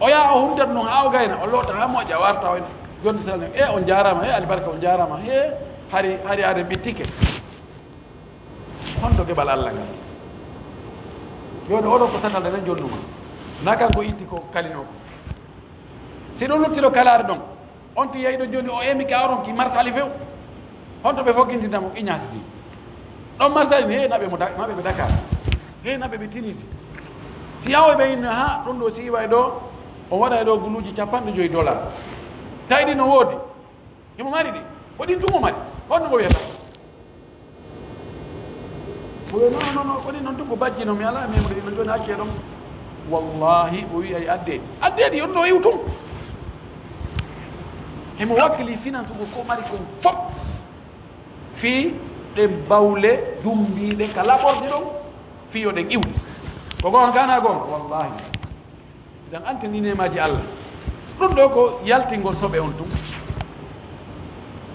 o yaa o humtat noon ha o gayna o loota ha moƴƴa warta o jonde salne on jarama alibarka on jarama hari are ɓittike honto keɓal Allah ngal joni oɗo ko tatal enen jonnuma nakan ko itti ko kalino ko si ɗon luttiro kalare ɗon on to yeyi ɗo joni o emi ka aron ki marsali few honto ɓe foggindinamo iñasidi ɗon marsali ni naɓe ɓe Dakar naɓe ɓe Tunisie si yawoy ɓe inno ha ɗum ɗo si iway ɗo on waɗa ɗo guluji $50 tawi ɗi no woodi himo mari ɗi ko ɗin tumo mari honno mo wiyata non ko ɗin noon tun ko bajjino mi ala memre no joni acce ɗon wallahi o wi ay addeɗi on ɗo iw tum himo wakkili finantugo ko mari kon fof fii ɗe bawle dumbiɗe ka laɓorde ɗon fiyo ɗen iwde ko gon gana gonga wallahi dan antini nemaji Allah ɗum ɗo ko yaltingol soɓe on tum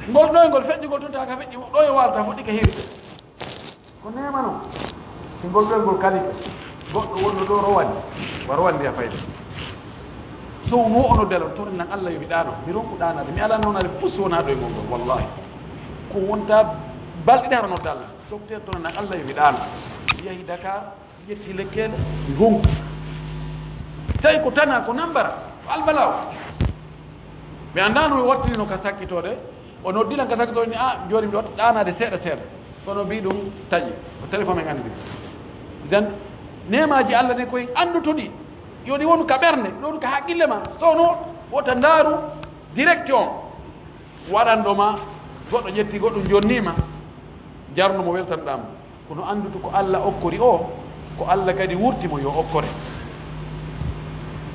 ngol ɗoygol feƴƴugol tun taka feƴƴi ɗo e walta fuɗɗi ka hirde ko nema noon si ngol ɗoygol kadi goɗɗo wonno ɗo rowandi wa rowandi a fayde so mo ono delon toon nan Allah yomi ɗano mi ronku ɗanade mi ala nownade fus wona ɗoygol ngol wallahi ko wonta balɗe ɗe harano dalla docteur toon nan Allah yomi ɗano yehi Dakar yetti lekkele gonku tawi ko tana ko nambara ko albalaw mi andano mi wattirino ka sakkitode o noddilan ka sakkitode ni joni mi watta ɗanade seeɗa seeɗa kono mbi ɗum taƴi ko téléphone men andi den nemaji Allah ne koye andutoɗi yoni wonu ka ɓernde ɗon ka haqqille ma sono wota ndaaru direct on waɗanɗoma goɗɗo ƴetti goɗɗo jonnima jarno mo weltanɗama kono andutu ko Allah okkori o ko Allah kadi wurtimo yo okkore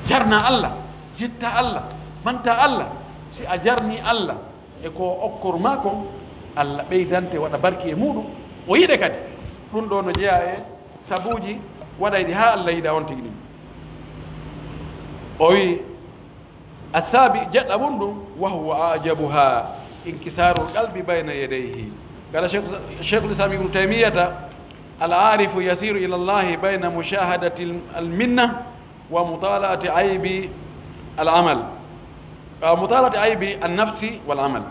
jarna Allah jitta Allah manta Allah si a jarni Allah e ko okkor ma kon Allah ɓeydante waɗa barki e muɗum o yiɗe kadi ɗum ɗo no jeeya e sabuji waɗayde ha Allah yiɗa on tigi ɗum o wi asabi jeɗɗa mum ɗum wa huwa ajabuha inkisaru qalbi bayna yadayhi قال شيخ الإسلام ابن تيمية العارف يسير إلى الله بين مشاهدة المنة ومطالعة عيب العمل مطالعة عيب النفس والعمل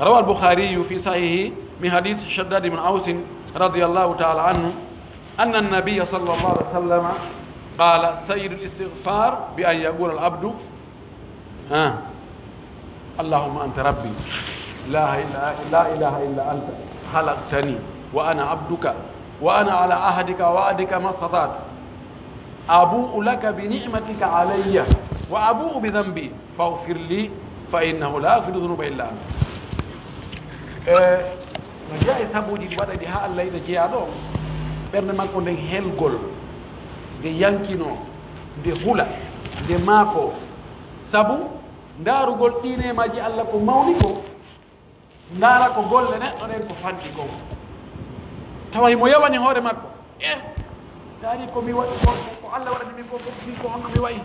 روى البخاري في صحيحه من حديث شداد بن أوس رضي الله تعالى عنه أن النبي صلى الله عليه وسلم قال سيد الاستغفار بأن يقول العبد اللهم أنت ربي لا إله إلا أنت خلقتني وأنا عبدك وأنا على عهدك ووعدك ما استطعت أبوء لك بنعمتك علي وأبوء بذنبي فاغفر لي فإنه لا يغفر الذنوب إلا أنت no jeeya sabuji ɗi waɗa ɗi ha Allah yiɗa jeeya ɗo ɓernde makko nden helgol nde yankino nde hula nde maako sabu ndaarugol ɗinemaji Allah ko mawni ko ndaara ko golle neɗɗo ɗen ko fanɗi ko tawa himo yawani hoore makko ndaari ko mi waɗi ko Allah waɗani min ko min ko honno mi wayi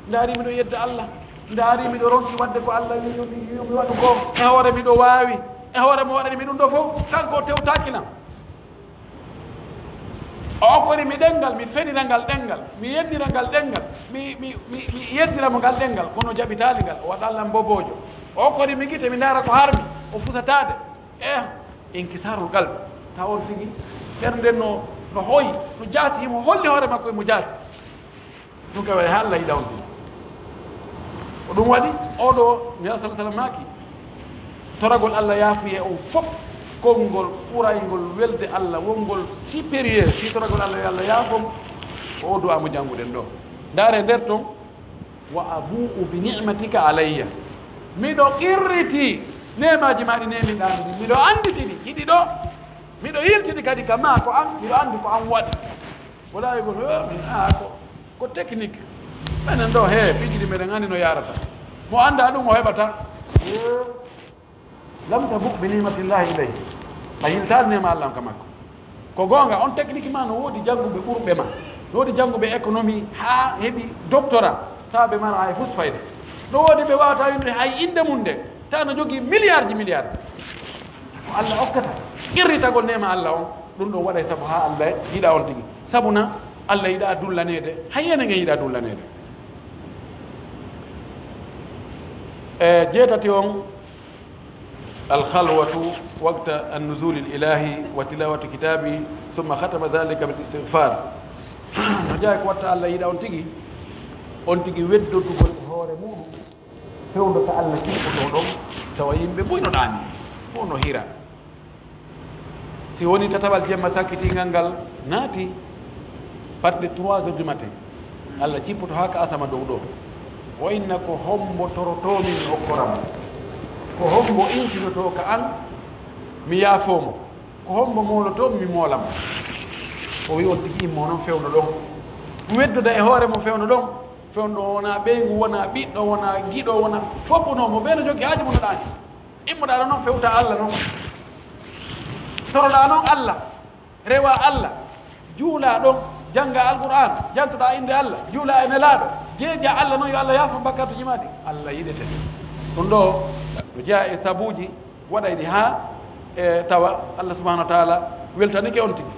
ndaari miɗo yedda Allah ndaari miɗo ronki wadde ko Allah mi waɗu ko e hoore miɗo waawi e hoore mo waɗani mi ɗum ɗo fof kanko tewtakinam o okkori mi ɗengal mi fenira ngal ɗengal mi yeddira ngal ɗengal mi yeddiramo ngal ɗengal kono jaɓitali ngal o waɗa Allah bobojo o okkori mi guite mi ndaara ko harmi o fusatade inkisarul qalbi taw on tigi ɓernde no hoyi no jaasi himo holli hoore makko emo jaasi ɗum ka waɗi ha Allah yiɗa on tigi ko ɗum waɗi oɗo nela sala sallam maaki toragol Allah yaafuye on fof konngol ɓuraygol welde Allah wongol supérieur si toragol Allah yo Allah yaafom o du'a mo jannguɗen ɗo ndaare nder toon wa abuu bi ni'matika alayya miɗo qirriti nemaji maɗi nemiɗani ɗi miɗo anditiɗi hiɗi ɗo miɗo yiltiɗi kadi ka ma ko an miɗo andi ko an waɗi wala yigol min ko technique ɓenen ɗo he pijiɗi meɗen andi no yarata mo anda ɗum o heɓata lam tabuk bi nimatillahi ilayhi a yiltade nema Allah ka makko ko gonga on technique ma no woodi jannguɓe ɓurɓe ma no woodi jannguɓe économie ha heeɓi doctorat tawa ɓe mana hay fus fayde no woodi ɓe wawata winde hay inde mum nde tawa no jogui milliard ko Allah okkata qirritagol nema Allah on ɗum ɗon waɗay saabu ha Allah yiɗa on tigui sabuna Allah yiɗa dullanede hay enen en yiɗa dullanede jeetati on الخلوة وقت النزول الإلهي وتلاوة كتابه ثم ختم ذلك بالاستغفار وجاءك وقت الله يدا on tigi weddotugol hoore muɗum fewdo ko Allah cippoto ɗon tawa yimɓe ɓuynoɗani fof no hira si woni tatabal jemma sakkitingal ngal naati fadde 3 heures du matin Allah cippoto ha ka asama dow ɗo o inna ko hombo torotomin hokkoram ko hombo intinoto ka an mi yaafomo ko hombo moloto mi moolam o wi on tigi immo noon fewno ɗon wedduda e hoore mo fewno ɗon fewno wona ɓeygu wona ɓiɗɗo wona giɗo wona foppunomo ɓe no jogui haaji mo noɗani immoɗaɗo noon fewta Allah noon toroɗa noon Allah rewa Allah juula ɗon jangga alqur'an jantoɗa inde Allah juula e nelaɗo jeeja Allah noon yo Allah yaafo bakkatuji maɗi Allah yiɗete ɗum ɗo no jeeya e sabuji waɗayɗi ha e tawa Allah subahanahu wa taala weltanike on tigi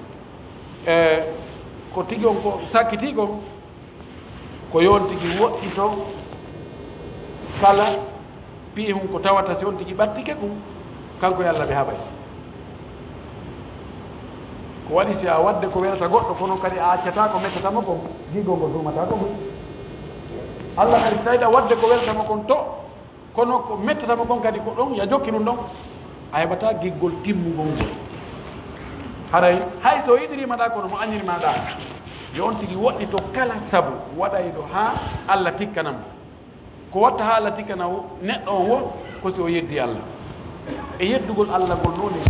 ko tigi on ko sakkitigon ko yon tigi woɗɗito kala pi hum ko tawata si on tigi ɓattike ɗum kanko e Allah ɓe haɓay ko waɗi si a wadde ko welata goɗɗo kono kadi a accata ko mettatama kon gigol ngol dumata ko ɗum Allah kadi so tawiɗa wadde ko weltama kon to kono ko mettatama kon kadi ko ɗon ya jokki ɗum ɗon a heɓata giggol timmugol ngol haray hay so yiɗirimaɗa kono mo añirimaɗa yo on tigi woɗɗito kala sabu waɗayɗo ha Allah tikkanam ko watta ha Allah tikkana neɗɗo on wo ko si o yeddi Allah e yeddugol Allah ngol noon e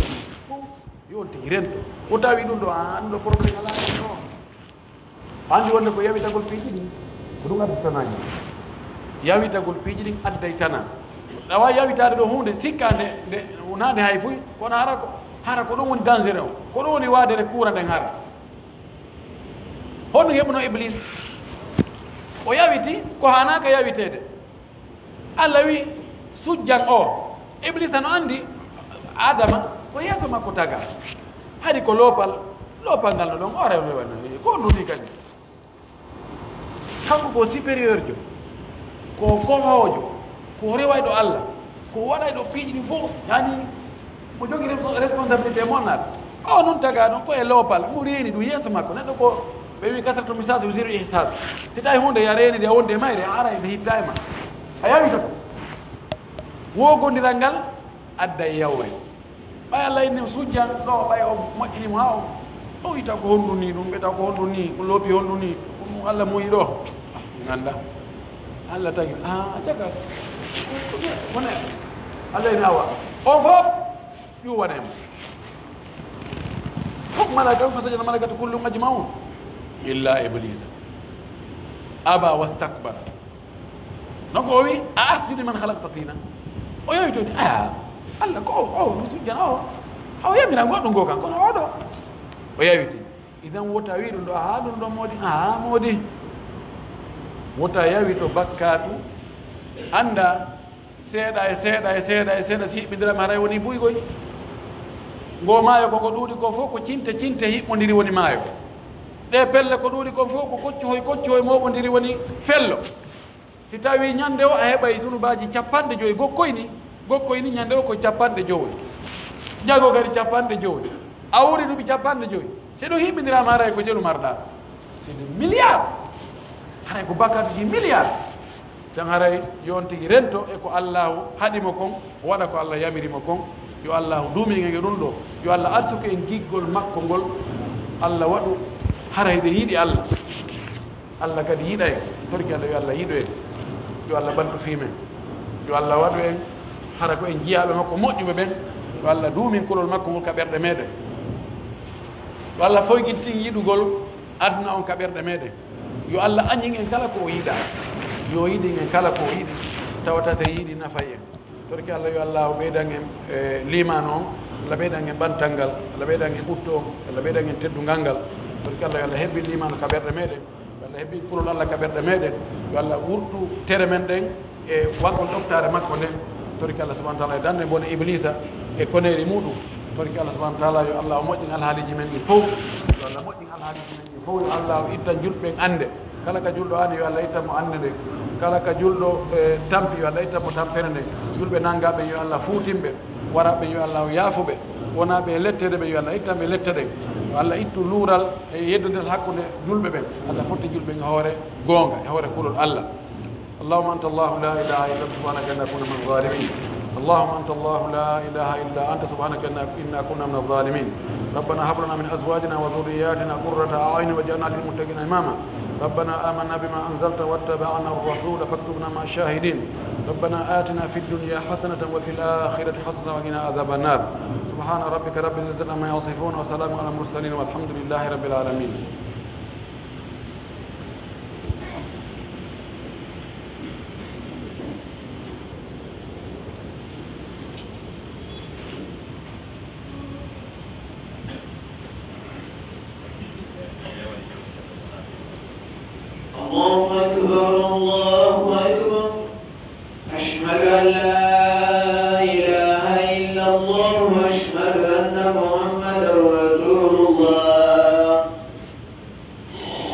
fof yo on tigi rento o tawi ɗum ɗo a ɗum ɗo probléme ala ɗo andi wonde ko yawitagol piiji ɗin ko ɗum additanaji yawitagol piiji ɗin adday tana ɗawa yawitade ɗo hunde sikka nde wonade hay fuy kono hara ko ɗum woni danger o ko ɗum woni waadere kuura nden hara honno heɓuno iblis o yawiti ko hanaka yawitede Allah wi sujjan o iblis ano andi adama ko yeeso makko taga haɗi ko loopal ngal no ɗon o rewlewana ko nduni kadi kanko ko supérieur jo ko kohojo ko rewayɗo Allah ko waɗayɗo piiji ɗi fof yani mo jogui responsabilité monnaɗo o noon taga ɗon ko e loopal mo reeni ɗum yeeso makko neɗɗo ko ɓe wi kasratu misage o zéro ihsas si tawi hunde ya reeni de a wonde mayre a ara nde hitta e ma a yawita ko wogodiral ngal adda e yawre ɓay Allah inni sujjan ɗo ɓay o moƴƴinimo ha o wita ko hondu ni ɗum ɓeta ko hondu ni ko loopi hondu ni ɗum Allah muyi ɗo ganda Allah tagi a jaga wone Allah ini awa on fof ƴuwanemo fof malaka o fasajana malakatu kullum ajmaun illa iblisa aba wastakbar donc o wi a asjudu man halakta tina o yowitoni Allah ko o mi sujjana o yamira goɗɗo ngo kan kono oɗo o yawiti idan wota wi ɗum ɗo ha ɗum ɗo moodi moodi wota yawi to bakkatu anda seeɗa e seeɗa si hiɓɓidirama haray woni buygoy ngo maayo koko ɗuuɗi ko fof ko cinte hiɓɓodiri woni maayo ɗe pelle ko ɗuuɗi kon fof ko koccohoy moɓodiri woni fello si tawi ñande o a heɓay dunubaji 50 gokkoy ni ñande o ko 50 jago kadi 50 a wuri duuɓi 50 si ɗum hiɓɓidirama haray ko jelu marɗa c'est des milliards haray ko bakkatuji milliards tan haray yon tigi rento e ko allahu haɗimo kon waɗa ko Allah yamirimo kon yo allahu duumingege ɗum ɗo yo Allah arsuko en giggol makko ngol Allah waɗu haray ɗe yiiɗi Allah kadi yiiɗa en torki Allah yo Allah yiiɗo en yo Allah ɓantu fimen yo Allah waɗu en hara ko en jiyaɓe makko moƴƴuɓe ɓen yo Allah duumin kolol makko ngol ka ɓerɗe meɗen yo Allah foyguittin yiɗugol aduna on ka ɓerɗe meɗen yo Allah añin en kala ko o yiiɗa yo yiɗin en kala ko o yiɗi tawata so yiiɗi nafay en torki Allah yo Allah ɓeydan en liman on Allah ɓeydan en ɓantal ngal Allah ɓeydan en ɓutto on Allah ɓeydan en teddungal ngal torki Allah yo Allah hebbi liman ka ɓerɗe meɗen yo Allah hebbi kulol Allah ka ɓerɗe meɗen yo Allah wurtu tere men ɗen e waggol ɗoftare makko nden torki Allah subahana taala e dande bone iblisa e koneri muɗum torki Allah subahana taala yo Allah o moƴƴin alhaaliji men ɗi fof yo Allah moƴƴin alhaaliji men ɗi fof yo Allah o itta julɓen ande kala ka julɗo ande yo Allah itta mo ande nde kala ka julɗo tampi yo Allah itta mo tampere nde julɓe nangaɓe yo Allah fuutimɓe waraɓe yo Allah yaafuɓe wona ɓe lettede ɓe yo Allah ittaɓe lettede yo Allah ittu luural e yeddude hakkude julɓe ɓen Allah fotti julɓe e hoore goonga e hoore kulol Allah اللهم أنت الله لا إله إلا أنت سبحانك إنا كنا من الظالمين اللهم أنت الله لا إله إلا أنت سبحانك إنا كنا من الظالمين ربنا هب لنا من أزواجنا وذرياتنا قرة أعين واجعلنا للمتقين إماما ربنا آمنا بما أنزلت واتبعنا الرسول فاكتبنا مع الشاهدين ربنا آتنا في الدنيا حسنة وفي الآخرة حسنة وقنا عذاب النار سبحان ربك رب العزة عما يصفون وسلام على المرسلين والحمد لله رب العالمين الله أكبر الله أكبر أشهد أن لا إله إلا الله وأشهد أن محمدا رسول الله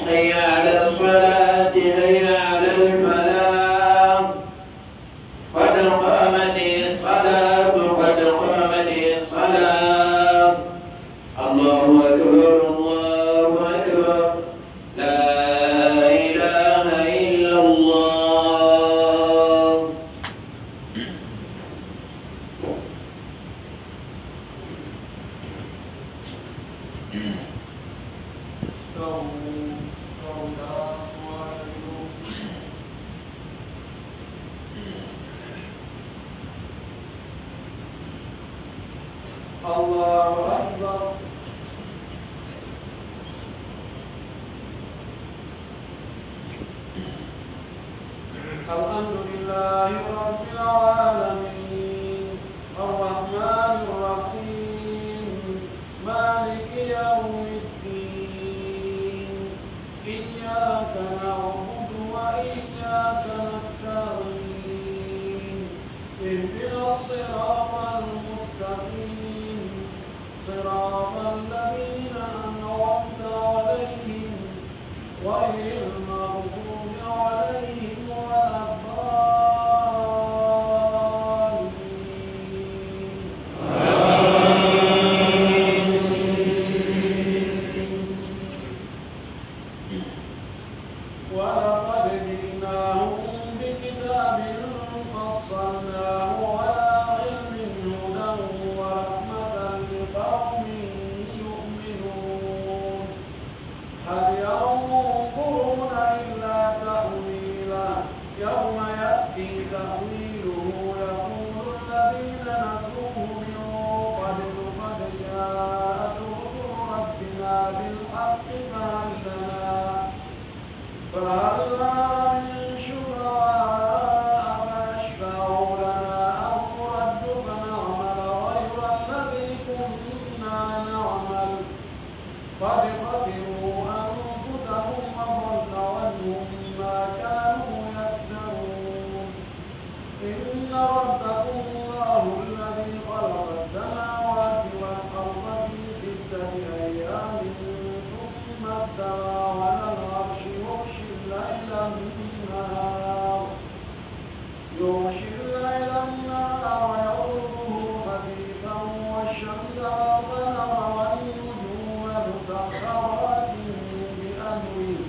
حي على الصلاة حي على الفلاح قد قامت الصلاة قد قامت الصلاة الله أكبر الله أكبر لا الله أكبر الحمد لله رب العالمين الرحمن الرحيم مالك يوم الدين إياك نعبد وإياك نستعين اهدنا الصراط المستقيم صراط الذين أنعمت عليهم غير المغضوب عليهم ولا الضالين ولقد جئناهم بكتاب فصلناه على علم هدى ورحمة لقوم يؤمنون هل ينظرون إلا تأويله يوم يأتي تأويله يقول الذين نسوه من قبل قد جاءت رسل ربنا بالحق فهل لنا من شفعاء فيشفعوا لنا أو نرد فنعمل غير الذي كنا نعمل قد خسروا أنفسهم وضل عنهم ما كانوا يفترون إن ربكم الله الذي خلق السماوات والأرض في 6 أيام ثم استوى على العرش يغشي الليل النهار ويطلبه خفيفا والشمس والقمر والنجوم مسخرات بأمره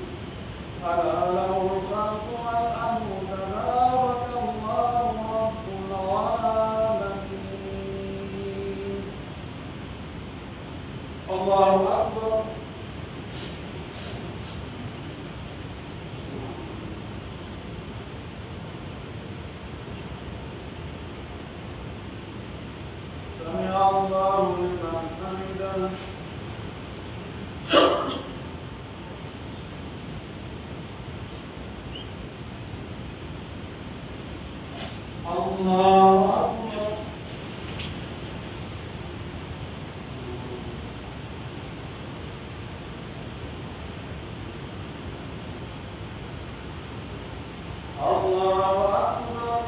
ألا له الخلق والأمر تبارك الله رب العالمين الله أكبر سمع الله لمن حمده الله أكبر الله أكبر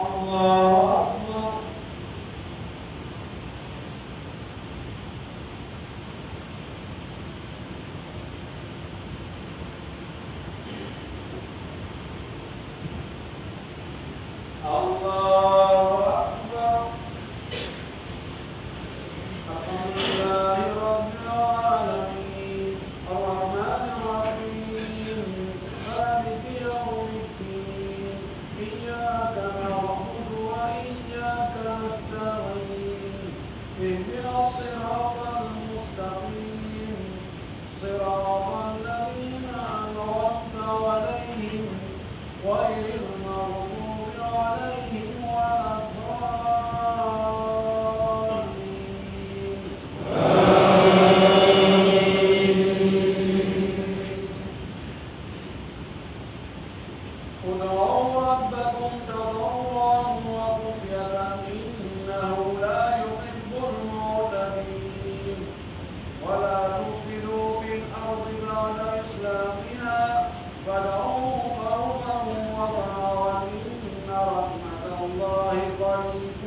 الله أكبر اهدنا الصراط المستقيم صراط الذين أنعمت عليهم غير المغضوب عليهم ولا الضالين. ادعوا ربكم تضرعا وخفية إنه لا يحب المعتدين ولا تفسدوا في الأرض بعد إصلاحها فادعوه خوفا وطمعا إن رحمة الله قريب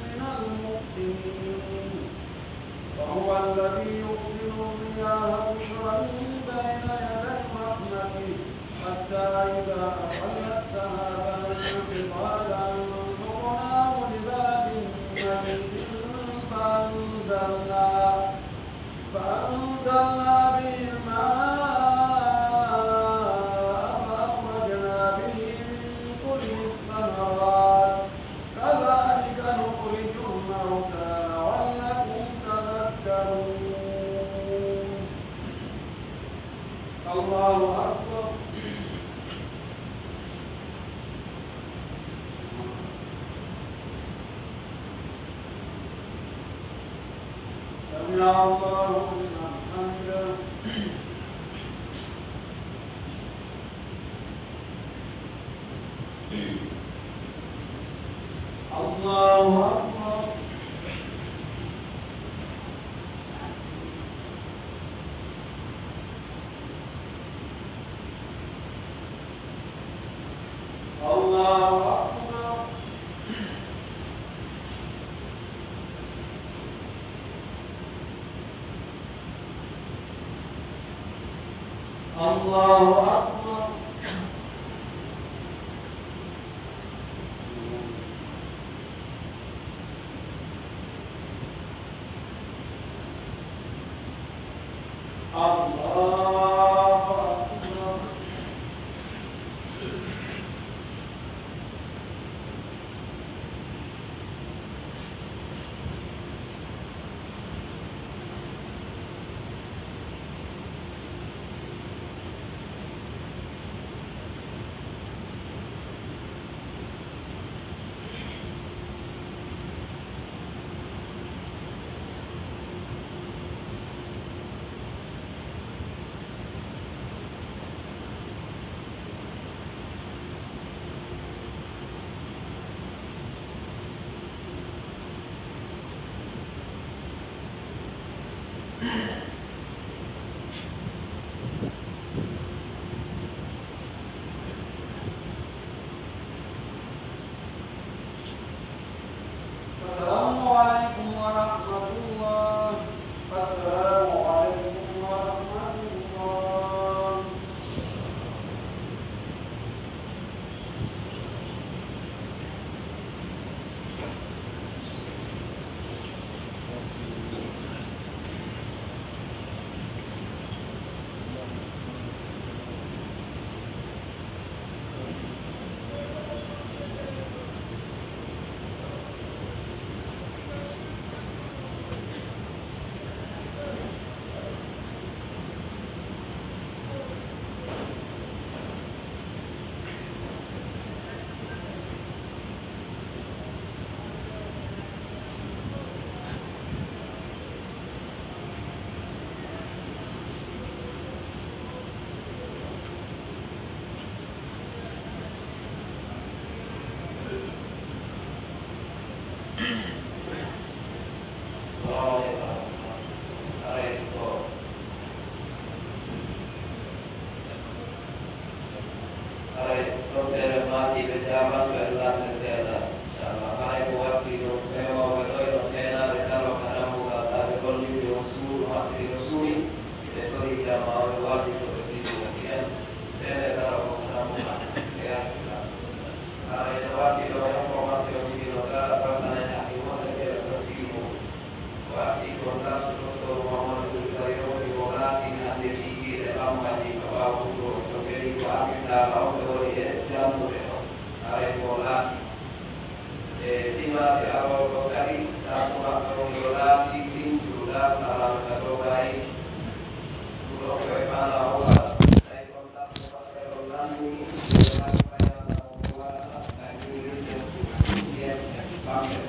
من المحسنين وهو الذي يرسل الرياح بشرا بين يدي رحمته حتى إذا أقلت سحابا ثقالا سقناه لبلد ميت فأنزلنا به الماء فأخرجنا به من كل الثمرات كذلك نخرج الموتى لعلكم تذكرون. الله أكبر. سمع الله لمن حمده. الله أكبر. الله أكبر. الله أكبر. الله أكبر. السلام عليكم ورحمة الله. السلام عليكم ورحمة الله. dimanche agosto kadi tasuma kongola sisi sudah salam kadogai pulau kepala awal saya kontak kepada orang ini dengan saya awal saya ini dia pamer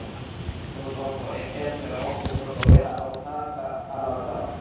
untuk proyek terus untuk ya mata ini terus ya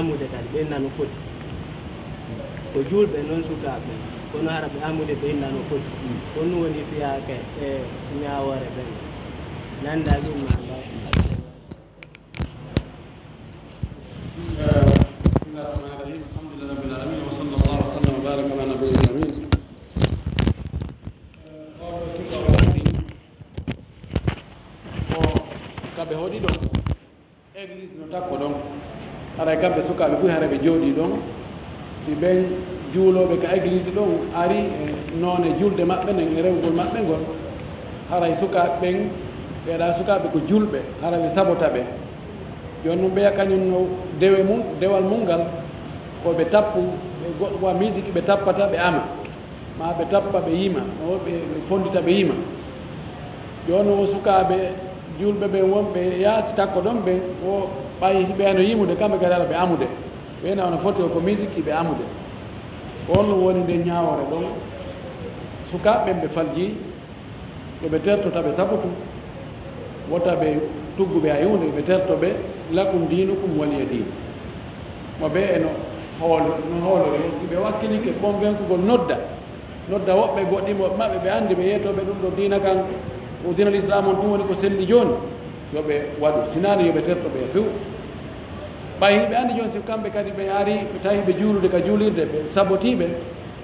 amude kadi ɓe nano foti ko julɓe noon sukaɓe kono haraɓe amude ɓe nano foti ko ɗum woni fiyake e ñawore ɓen nanda ɗum ma kamɓe hoɗi ɗon église no takko ɗon haray kamɓe sukaɓe ɓuy hara ɓe jooɗi ɗon si ɓen juuloɓe ka église ɗon ari e noone julde maɓɓe nden e rewgol maɓɓe ngol haray sukaɓe ɓen ɓeeɗa sukaɓe ko julɓe hara ɓe sabota ɓe joni noon ɓeya kañum no dewe mum dewal mum ngal koɓe tappu ɓe goɗɗo wa musique ɓe tappata ɓe ama ma ɓe tappa ɓe yima o ɓe fondita ɓe yima joni o sukaɓe julɓe ɓen wonɓe yaasi takko ɗon ɓen o ɓay ɓeeno yimude kamɓe kadi ara ɓe amude ɓena ono foti o ko musique ɓe amude on no woni nde ñawore ɗon sukaɓe ɓen ɓe falji yoɓe tertota ɓe sabutu wota ɓe tugguɓe ha yunde ɓe terto ɓe lakum dinukum waliya din mo ɓe eno hoolore si ɓe wakkilike convaincugol nodda woɓɓe goɗɗimo maɓɓe ɓe andi ɓe yeytoɓe ɗum ɗo dina kan o dina l'islam on ɗum woni ko selli joni yoɓe waɗu sinani yoɓe terto ɓe few ɓay ɓe andi joni si kamɓe kadi ɓe ari ɓe tawi ɓe juulude ka juulirde ɓe sabotiɓe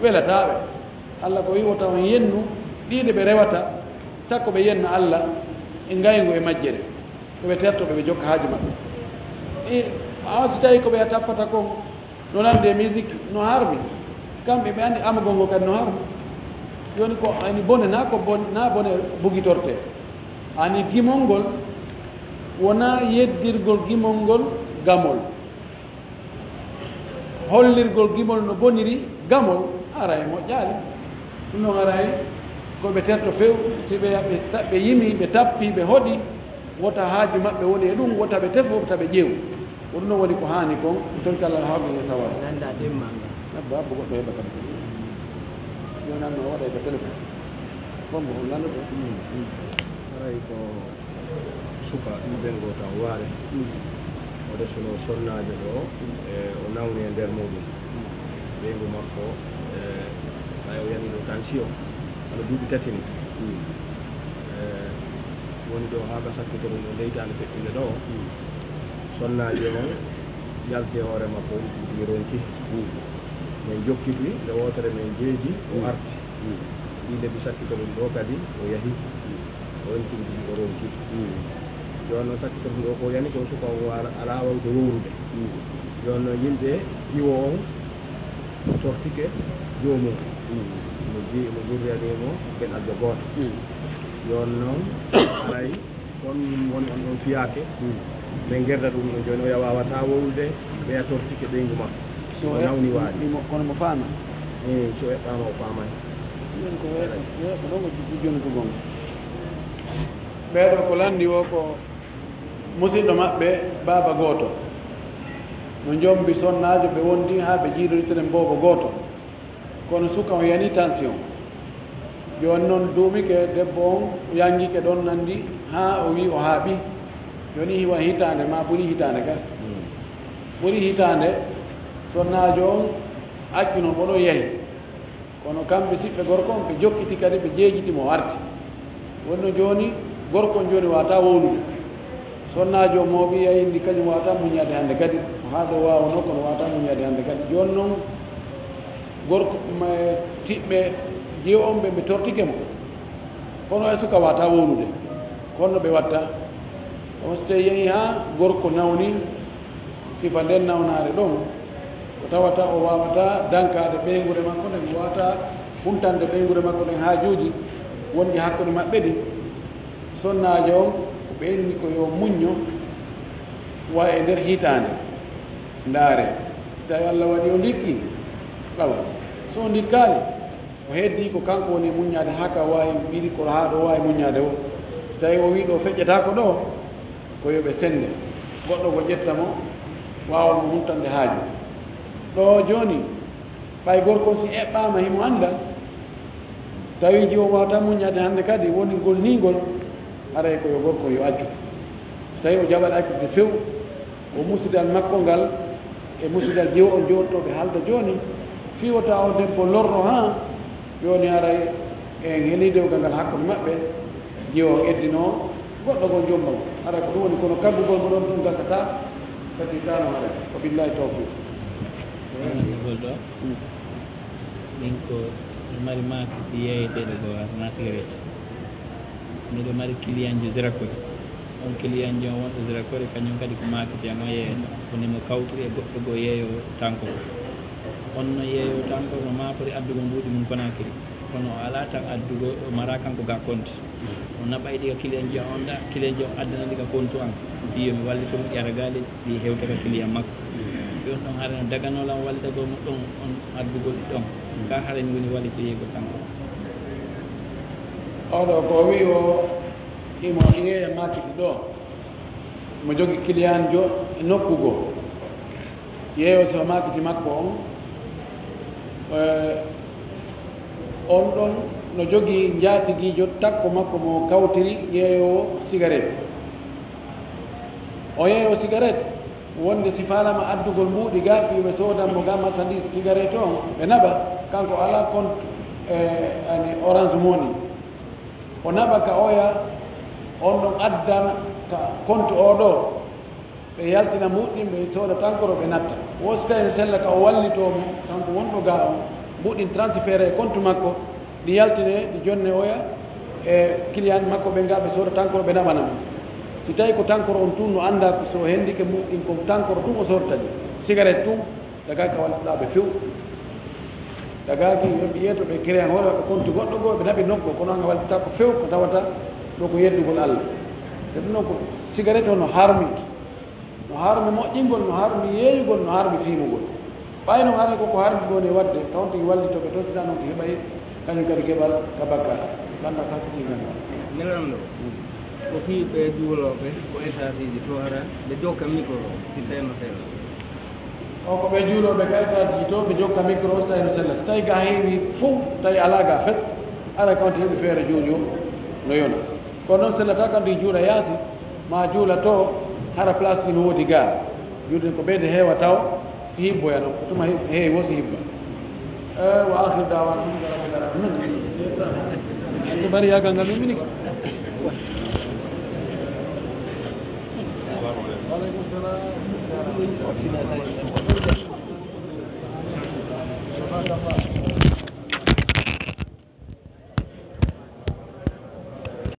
welataɓe allah ko wiwo taw yennu ɗiɗe ɓe rewata sakko ɓe yenna allah e ngaygu e majjere koɓe tertoɓe ɓe jokka haaji maɓɓe e a si tawi koɓe tappata kon no nande musique no harmi kamɓe ɓe anndi amagol ngo kadi no harmi joni ko ani bone na ko na bone bugitorte ani gimol ngol wona yeddirgol gimol ngol gamol hollirgol gimol no boniri gamol ara e moƴƴaali ɗum noon ara e koɓe terto few si ɓe yimi ɓe tappi ɓe hoɗi wota haaji maɓɓe woni e ɗum wota ɓe tefo ta ɓe ƴeew ko ɗum noon woni ko haani kon ton kala hawɓe e sawar nanda demmanga babbo goɗɗo heɓa kadi jonanno waɗa ko téléphone bombo on landuɗo aray ko suka ɗuɓel ngo tan waare o desono sonnajo ɗo e o nawni e nder muɗum ɓeygu makko ɓay o yani ɗo tension aɗa duuɓi tatini woni ɗo haa ka sakkito ɗum o leytande feƴƴinde ɗo sonnajo on yalti hoore makko mi ronki min jokkiti nde wotere min jeeji o arti ɗinde mi sakkito ɗum ɗo kadi o yahi o wontinɗi o ronki joni noon sakkito ɗum ɗo ko yani ko suka o ala wawde wowrude joni noon yimɓe iwo on tortike joomum mo jurriyanimo geɗalɓe gooto joni noon aray on woni on ɗon fiyake min gerda ɗum ɗo joni oya wawata wowrude ɓeya tortike ɓeygu makko so nawni waali kono mo faama so eɓɓama o faamani joni ko weeɗo ɗon ko joni ko gonga ɓeeɗo ko landi o ko musidɗo maɓɓe baaba gooto no jombi sonnajo ɓe wondi haa ɓe jiiɗoritere mboobo gooto kono suka o yani tension joni noon duumike debbo on yangike ɗon nandi haa o wi o haaɓi joni hiwa hitande ma ɓuri hitande kadi ɓuri hitande sonnajo on accino oɗo yehi kono kamɓe siɓɓe gorko on ɓe jokkiti kadi ɓe jeejitimo o arti wonno joni gorko on joni wata wowlude sonnajo mo wi yayindi kañum wata muñade hannde kadi haɗo wawano kono wata muñade hannde kadi joni noon gorko siɓɓe jeew on ɓe tortike mo kono e suka wata wowlude kono ɓe watta on so tawi yehi ha gorko nawni sifa nden nawnare ɗon ko tawata o wawata dankade ɓeygure makko nden wawata huntande ɓeygure makko nden haajuji wonɗi hakkude maɓɓe ɗi sonnajo on ko ɓeyni ko yo muñño wa e nder hitande ndaare tawi Allah waɗi o ndikki ɓawa so o ndikkali o heddi ko kanko woni muññade haka wawi ɓiɗi ko ha ɗo wawi muññade o so tawi o wi ɗo feƴƴetako ɗo ko yoɓe sende goɗɗo ko ƴettamo wawamo huntande haaju ɗo joni ɓay gorko si eɓɓama himo anda tawi ji o wawata muññade hannde kadi woni ngol ningol aray koyo gorko yo accu so tawi o jaɓat accude few o musidal makko ngal e musidal jew o jooɗtoɓe halda joni fiwata o debbo lorno ha joni aray e helidewgal ngal hakkude maɓɓe jew o eddino goɗɗo ko jombal aray ko ɗum woni kono kaggugol mo ɗon ɗum gasata gasitano aray ko billahi tawfiq gol ɗo min ko mari maaki yeeyeteɗo ko na cigarette miɗo mari client jo Ziracori on client jo wonɗo Ziracori kañum kadi ko maakiteno yeeyata wonimo kawtiri e goɗɗo goo yeeyo tanko onno yeeyo tanko no mafori addugo mbuuɗi mum Conakry kono o ala tan addugo o mara kanko ga compte o naɓay ɗiga client jo on ɗa client jo addana ɗiga compte an wiyomi wallitomo ƴara gaali ɗi hewtata client makko ɗon ɗon haɗa no daganolam wallitago mo ɗon on addugol ɗon ka haɗani woni wallito yeego kanko oɗo ko wi o imo yeeya makiti ɗo mo jogi client jo e nokkugo yeeyo so makiti makko on ɗon no jogii njaatiguijo takko makko mo kawtiri yeeyowo cigarette o yeeyo cigarette wonde si falama addugol mbuuɗi ga fiɓe soodanmo ga marchandise cigarette on ɓe naɓa kanko ala compte ani Orange Money o naɓa ka oya on ɗon addan ka compte oɗo ɓe yaltina mbuɗɗin ɓe sooda tankoro ɓe natta wosi kay sella ka o wallitomo kanko wonɗo ga on mbuɗɗin transféré e compte makko ɗi yaltine ɗi jonne oya e client makko ɓe nga ɓe sooda tankoro ɓe naɓanamo si tawi ko tankoro on tun no annda ko so hendike muɗin ko tankoro tun o sortani cigarette tun daga ka walluɗaɓe few dagaki yoɓe yeeto ɓe créé an hoore ɓe konti goɗɗo goo ɓe naɓi nokko kono anga wallita ko few ko tawata ɗo ko yeddugol allah te ɗum noon ko cigarette o no harmi moƴƴingol no harmi yeeyugol no harmi fiimugol ɓayno hara koko harmi ɗon e wadde taw tigi wallitoɓe tottina noon ko heɓay kañum kadi keɓal ka bakkat ganda sakiti ganda nelanɗo ko fii ɓe juuloɓe ko étage ji to hara ɓe jokka micro si tawno sella o ko ɓe juuloɓe ka étage ji to ɓe jokka micro o so tawi no sella so tawi ga heewi fof tawi ala ga fes ala kawte heɓi feere joojo no yona kono noon sellata kam ndi juuɗa yaasi ma juula to hara place ɗi no woodi ga juuɗe ko ɓeyde heewa taw si hibboya ɗo tuma heewi wo si hibba wa akhir dawan ko bari yagal ngal min mini وعليكم السلام